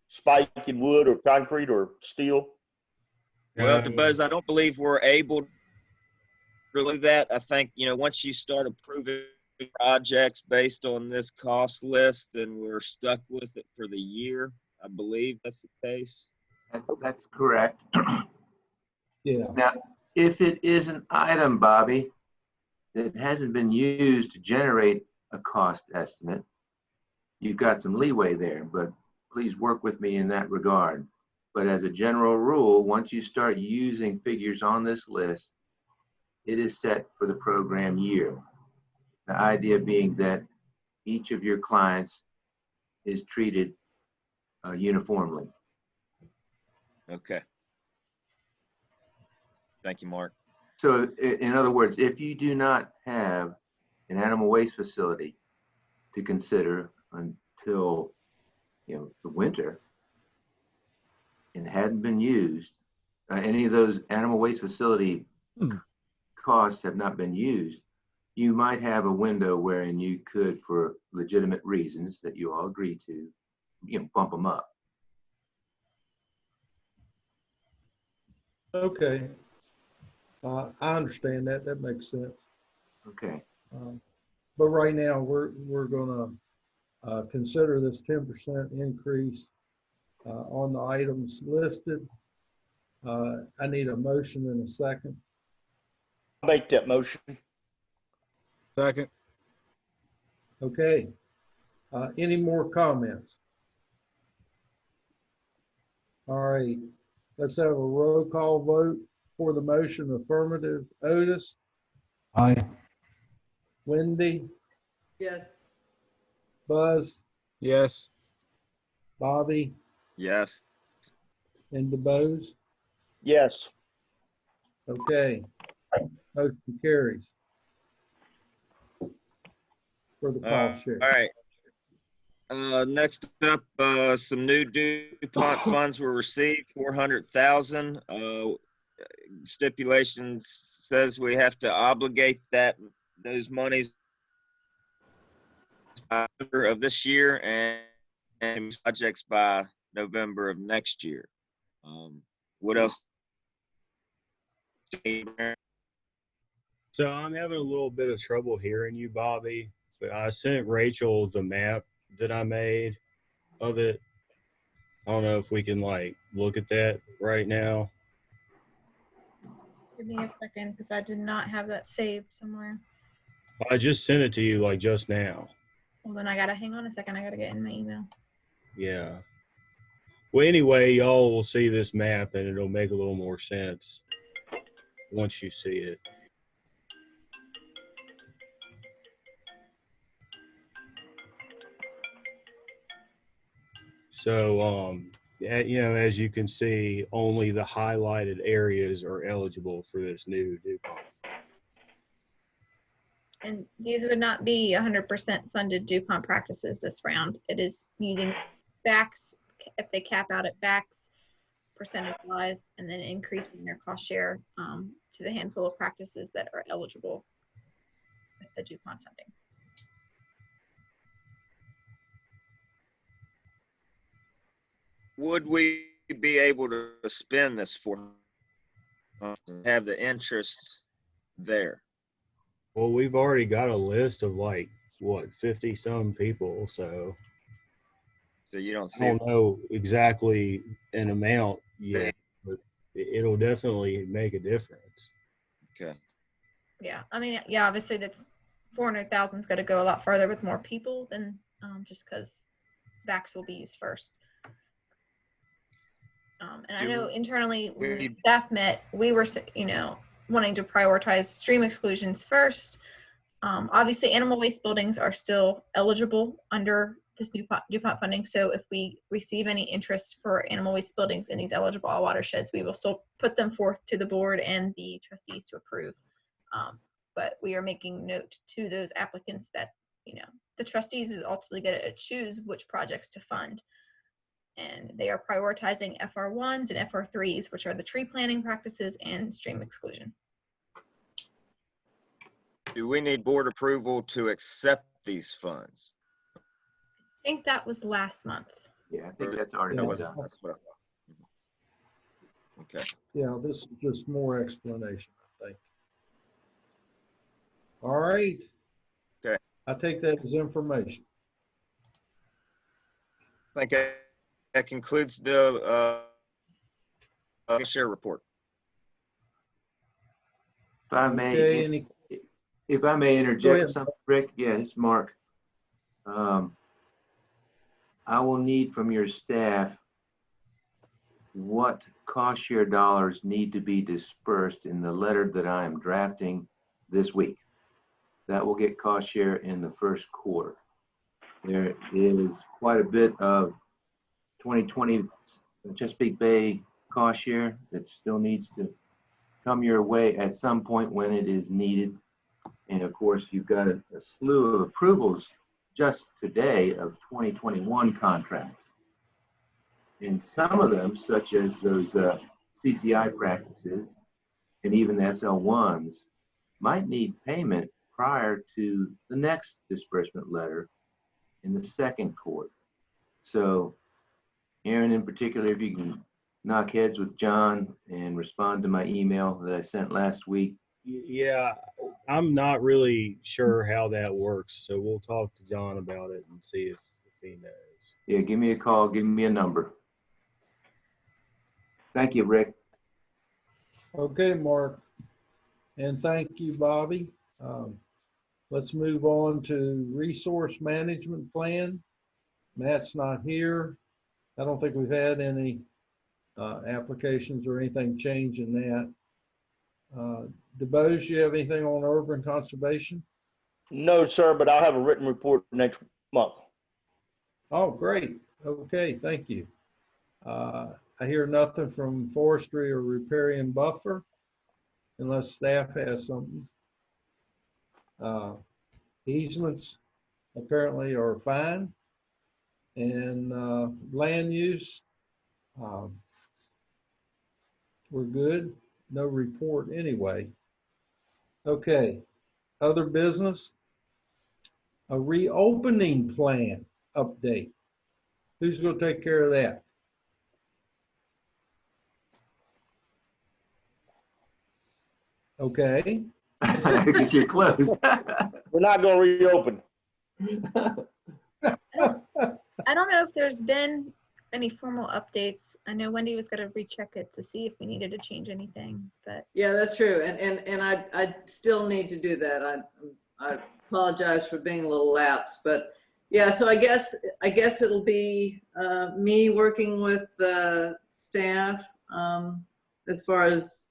spike in wood or concrete or steel? Well, DeBose, I don't believe we're able to do that. I think, once you start approving projects based on this cost list, then we're stuck with it for the year. I believe that's the case. That's correct. Yeah. Now, if it is an item, Bobby, that hasn't been used to generate a cost estimate, you've got some leeway there, but please work with me in that regard. But as a general rule, once you start using figures on this list, it is set for the program year. The idea being that each of your clients is treated uniformly. Okay. Thank you, Mark. So in other words, if you do not have an animal waste facility to consider until the winter and hadn't been used, any of those animal waste facility costs have not been used, you might have a window wherein you could, for legitimate reasons that you all agree to, bump them up. Okay. I understand that. That makes sense. Okay. But right now, we're going to consider this 10% increase on the items listed. I need a motion and a second. I'll make that motion. Second. Okay. Any more comments? All right. Let's have a roll call vote for the motion. Affirmative. Otis, Aye. Wendy, Yes. Buzz, Yes. Bobby, Yes. and DeBose. Yes. Okay. Motion carries for the cost share. All right. Next up, some new DuPont funds were received, 400,000. Stipulations says we have to obligate those monies by November of this year and projects by November of next year. What else? So I'm having a little bit of trouble hearing you, Bobby, but I sent Rachel the map that I made of it. I don't know if we can look at that right now. Give me a second because I did not have that saved somewhere. I just sent it to you just now. Well, then I gotta hang on a second. I gotta get in my email. Yeah. Well, anyway, y'all will see this map and it'll make a little more sense once you see it. So, as you can see, only the highlighted areas are eligible for this new DuPont. And these would not be 100% funded DuPont practices this round. It is using backs, if they cap out at backs, percentage-wise, and then increasing their cost share to the handful of practices that are eligible with the DuPont funding. Would we be able to spend this for have the interest there? Well, we've already got a list of 50 some people, so you don't see. I don't know exactly an amount yet, but it'll definitely make a difference. Okay. Yeah, I mean, yeah, obviously that's 400,000 is going to go a lot farther with more people than just because backs will be used first. And I know internally when staff met, we were, wanting to prioritize stream exclusions first. Obviously, animal waste buildings are still eligible under this new DuPont funding. So if we receive any interest for animal waste buildings in these eligible all watersheds, we will still put them forth to the board and the trustees to approve. But we are making note to those applicants that, the trustees is ultimately going to choose which projects to fund. And they are prioritizing FR1s and FR3s, which are the tree planting practices and stream exclusion. Do we need board approval to accept these funds? I think that was last month. Yeah, I think that's already That been was, done. that's what I thought. Okay. Yeah, this is just more explanation, I think. All right. Okay. I take that as information. I think that concludes the share report. If I Okay, may, if I may Go interject ahead. something, Rick, yeah, it's Mark. I will need from your staff what cost share dollars need to be dispersed in the letter that I am drafting this week. That will get cost share in the first quarter. There is quite a bit of 2020 Chesapeake Bay cost share that still needs to come your way at some point when it is needed. And of course, you've got a slew of approvals just today of 2021 contracts. And some of them, such as those CCI practices and even the SL1s, might need payment prior to the next disbursement letter in the second quarter. So Aaron, in particular, if you can knock heads with John and respond to my email that I sent last week. Yeah, I'm not really sure how that works, so we'll talk to John about it and see if he knows. Yeah, give me a call, give me a number. Thank you, Rick. Okay, Mark. And thank you, Bobby. Let's move on to resource management plan. Matt's not here. I don't think we've had any applications or anything change in that. DeBose, you have anything on urban conservation? No, sir, but I'll have a written report next month. Oh, great. Okay, thank you. I hear nothing from forestry or riparian buffer unless staff has something. Easements apparently are fine. And land use, we're good. No report anyway. Okay, other business, a reopening plan update. Who's going to take care of that? Okay. Because you're closed. We're not going to reopen. I don't know if there's been any formal updates. I know Wendy was going to recheck it to see if we needed to change anything, but Yeah, that's true. And I still need to do that. I apologize for being a little lapsed, but yeah, so I guess it'll be me working with staff as far as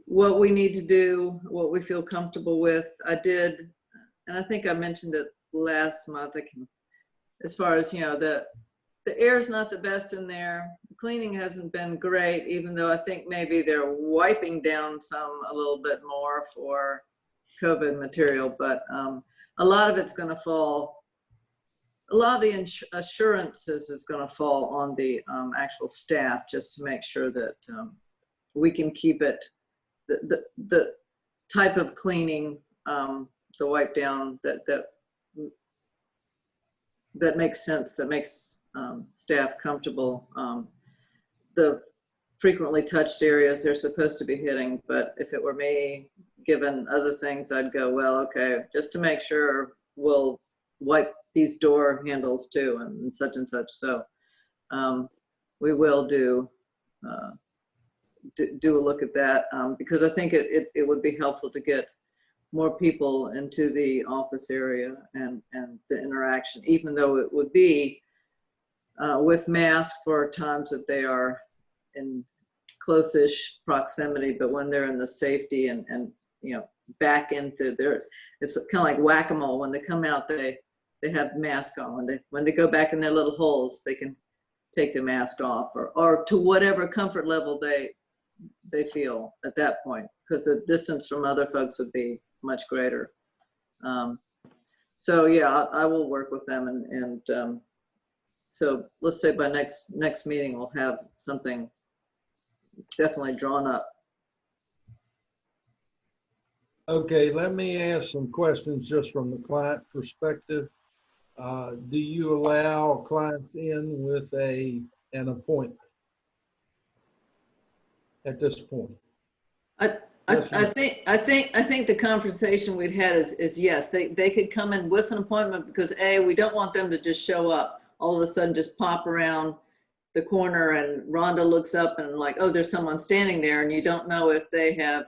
what we need to do, what we feel comfortable with. I did, and I think I mentioned it last month, as far as, you know, the air's not the best in there. The cleaning hasn't been great, even though I think maybe they're wiping down a little bit more for COVID material, but a lot of it's going to fall. A lot of the assurances is going to fall on the actual staff, just to make sure that we can keep it, the type of cleaning, the wipe down that makes sense, that makes staff comfortable. The frequently touched areas they're supposed to be hitting, but if it were me, given other things, I'd go, well, okay, just to make sure, we'll wipe these door handles too, and such and such. So we will do a look at that, because I think it would be helpful to get more people into the office area and the interaction, even though it would be with masks for times that they are in close-ish proximity, but when they're in the safety and you know, back into their, it's kind of like whack-a-mole. When they come out, they have mask on. When they go back in their little holes, they can take the mask off, or to whatever comfort level they feel at that point, because the distance from other folks would be much greater. So yeah, I will work with them, and so let's say by next meeting we'll have something definitely drawn up. Okay, let me ask some questions just from the client perspective. do you allow clients in with an appointment at this point? Yes or I no? think the conversation we'd had is yes, they could come in with an appointment because we don't want them to just show up all of a sudden, just pop around the corner and Rhonda looks up and like, oh, there's someone standing there, and you don't know if they have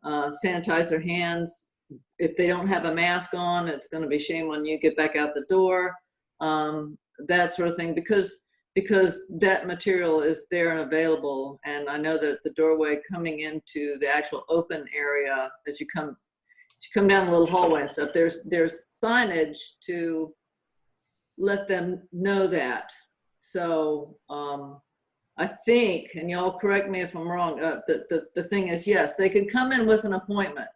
sanitized their hands. If they don't have a mask on, it's going to be shame on you. Get back out the door, that sort of thing, because that material is there and available. And I know that the doorway coming into the actual open area, as you come down the little hallway and stuff, there's signage to let them know that. So I think, and y'all correct me if I'm wrong, the thing is, yes, they could come in with an appointment,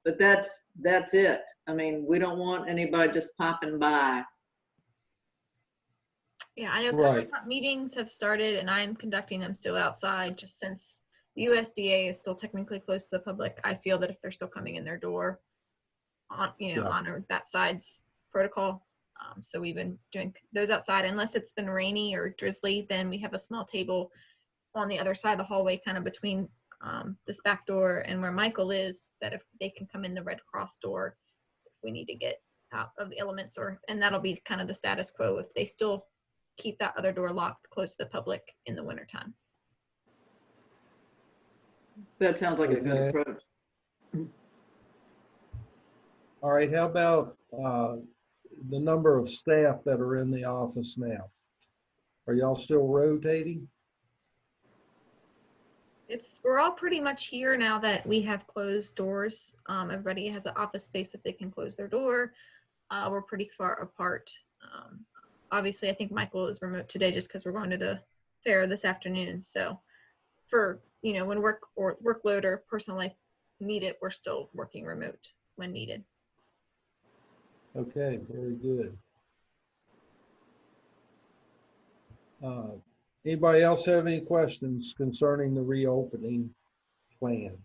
but that's it. I mean, we don't want anybody just popping by. Yeah, I know Right. meetings have started, and I'm conducting them still outside, just since the USDA is still technically closed to the public. I feel that if they're still coming in their door, honor that side's protocol. So we've been doing those outside. Unless it's been rainy or drizzly, then we have a small table on the other side of the hallway, kind of between this back door and where Michael is, that if they can come in the Red Cross door, if we need to get out of the elements, and that'll be kind of the status quo if they still keep that other door locked close to the public in the wintertime. That sounds like a good Okay. approach. All right, how about the number of staff that are in the office now? Are y'all still rotating? We're all pretty much here now that we have closed doors. Everybody has an office space that they can close their door. We're pretty far apart. Obviously, I think Michael is remote today just because we're going to the fair this afternoon. So for, when work or workload or personal life need it, we're still working remote when needed. Okay, very good. Anybody else have any questions concerning the reopening plan?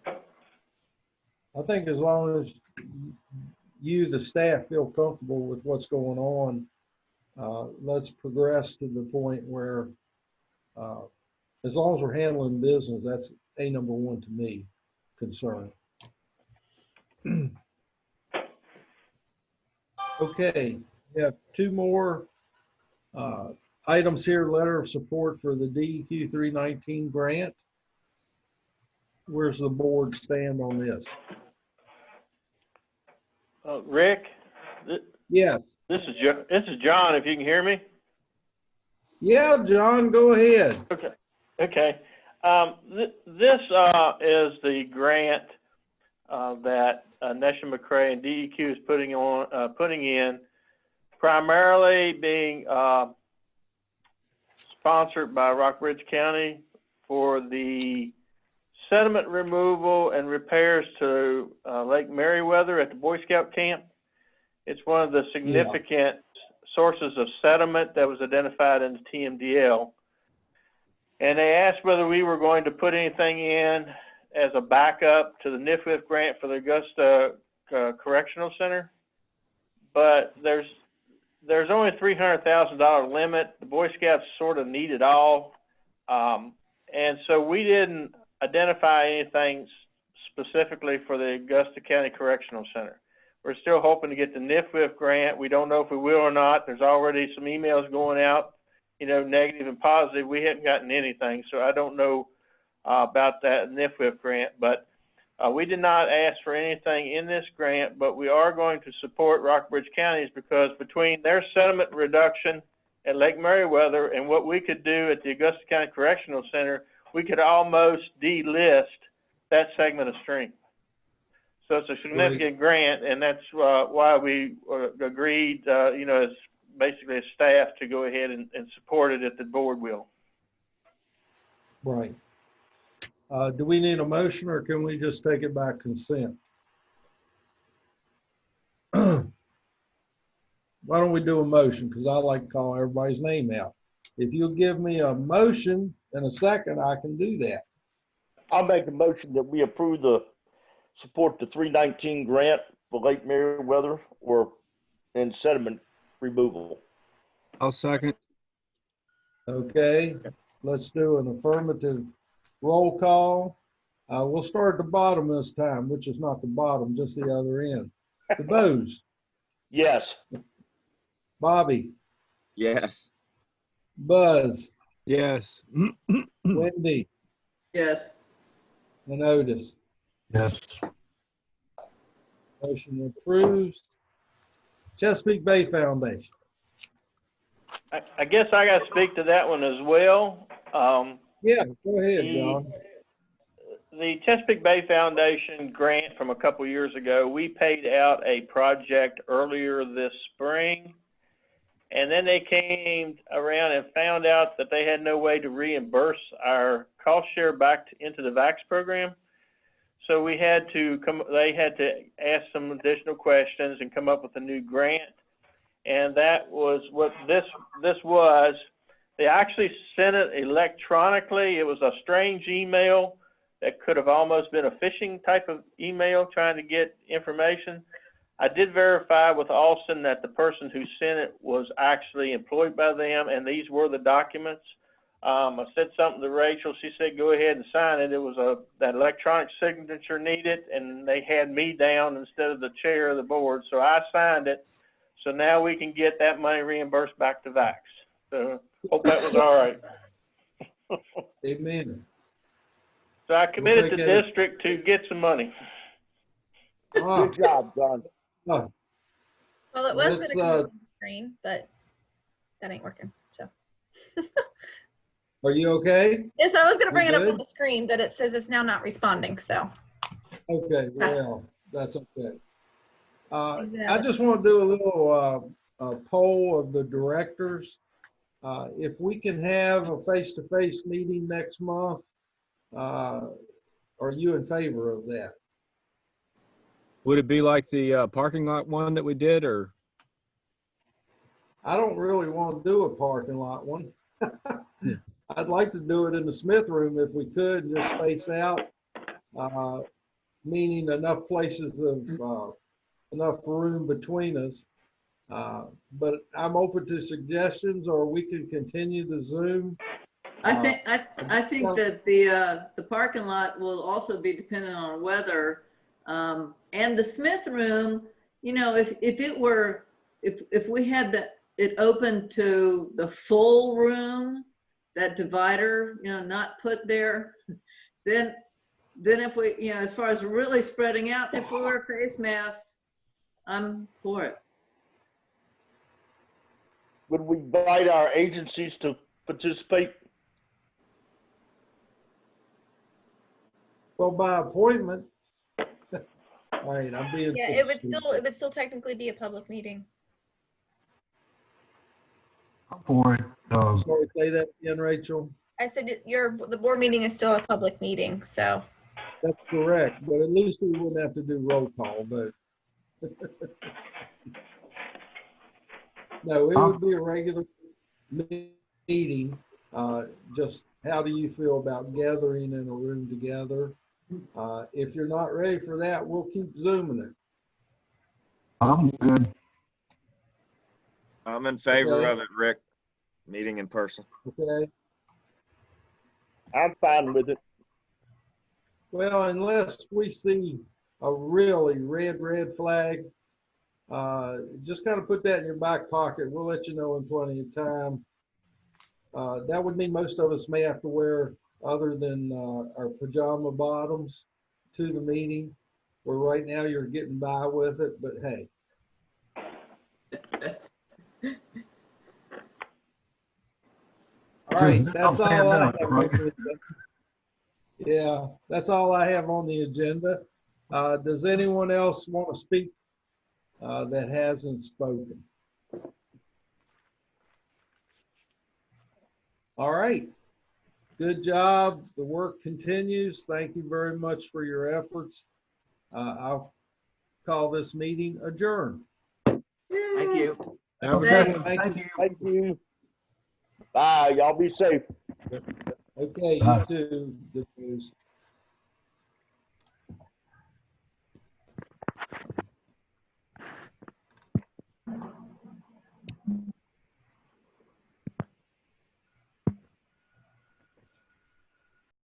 I think as long as you, the staff, feel comfortable with what's going on, let's progress to the point where, as long as we're handling business, that's number one to me concern. Okay, we have two more items here. Letter of support for the DEQ 319 grant. Where's the board stand on this? Rick, Yes. this is John. If you can hear me. Yeah, John, go ahead. Okay. This is the grant that Nesha McCrae and DEQ is putting in, primarily being sponsored by Rockbridge County for the sediment removal and repairs to Lake Meriwether at the Boy Scout camp. It's one of the significant sources of sediment that was identified in the TMDL. And they asked whether we were going to put anything in as a backup to the NIFWIF grant for the Augusta Correctional Center. But there's only a $300,000 limit. The Boy Scouts sort of need it all. And so we didn't identify anything specifically for the Augusta County Correctional Center. We're still hoping to get the NIFWIF grant. We don't know if we will or not. There's already some emails going out, negative and positive. We haven't gotten anything, so I don't know about that NIFWIF grant. But we did not ask for anything in this grant, but we are going to support Rockbridge counties because between their sediment reduction at Lake Meriwether and what we could do at the Augusta County Correctional Center, we could almost delist that segment of stream. So it's a significant grant, and that's why we agreed, as basically as staff, to go ahead and support it if the board will. Right. Do we need a motion or can we just take it by consent? Why don't we do a motion? Because I like to call everybody's name out. If you'll give me a motion in a second, I can do that. I'll make a motion that we approve support the 319 grant for Lake Meriwether or in sediment removal. I'll second. Okay, let's do an affirmative roll call. We'll start at the bottom this time, which is not the bottom, just the other end. DeBose. Yes. Bobby. Yes. Buzz. Yes. Wendy. Yes. And Otis. Yes. Motion approves. Chesapeake Bay Foundation. I guess I got to speak to that one as well. Yeah, go ahead, John. The Chesapeake Bay Foundation grant from a couple years ago, we paid out a project earlier this spring, and then they came around and found out that they had no way to reimburse our cost share back into the VAX program. So we had to they had to ask some additional questions and come up with a new grant. And that was what this was. They actually sent it electronically. It was a strange email that could have almost been a phishing type of email trying to get information. I did verify with Austin that the person who sent it was actually employed by them, and these were the documents. I said something to Rachel. She said, go ahead and sign it. It was that electronic signature needed, and they had me down instead of the chair of the board. So I signed it. So now we can get that money reimbursed back to VAX. So hope that was all right. Amen. So I committed the district to get some money. Good job, John. Oh. Well, it was going to come up on the screen, but that ain't working. So. Are you okay? Yes, I was going to bring it up on the screen, but it says it's now not responding. So. Okay, well, that's okay. I just want to do a little poll of the directors. If we can have a face-to-face meeting next month, are you in favor of that? Would it be like the parking lot one that we did, or? I don't really want to do a parking lot one. I'd like to do it in the Smith room if we could, and just space out, meaning enough places of enough room between us. But I'm open to suggestions, or we can continue the Zoom. I think that the parking lot will also be dependent on weather, and the Smith room. You know, if we had it open to the full room, that divider, you know, not put there, then if we, you know, as far as really spreading out, if we wear face masks, I'm for it. Would we invite our agencies to participate? Well, by appointment. All right, I'm being. Yeah, it would still technically be a public meeting. For it. Sorry, say that again, Rachel. I said the board meeting is still a public meeting, so. That's correct, but at least we wouldn't have to do roll call, but. No, it would be a regular meeting. Just how do you feel about gathering in a room together? If you're not ready for that, we'll keep Zooming it. I'm good. I'm in favor Okay. of it, Rick. Meeting in person. Okay. I'm fine with it. Well, unless we see a really red flag, just kind of put that in your back pocket. We'll let you know in plenty of time. That would mean most of us may have to wear other than our pajama bottoms to the meeting, where right now you're getting by with it, but hey. All right, that's all I have on the agenda. Yeah, that's all I have on the agenda. Does anyone else want to speak that hasn't spoken? All right. Good job. The work continues. Thank you very much for your efforts. I'll call this meeting adjourned. Thank you. Thank you. Thank you. Bye. Y'all be safe. Okay, you too.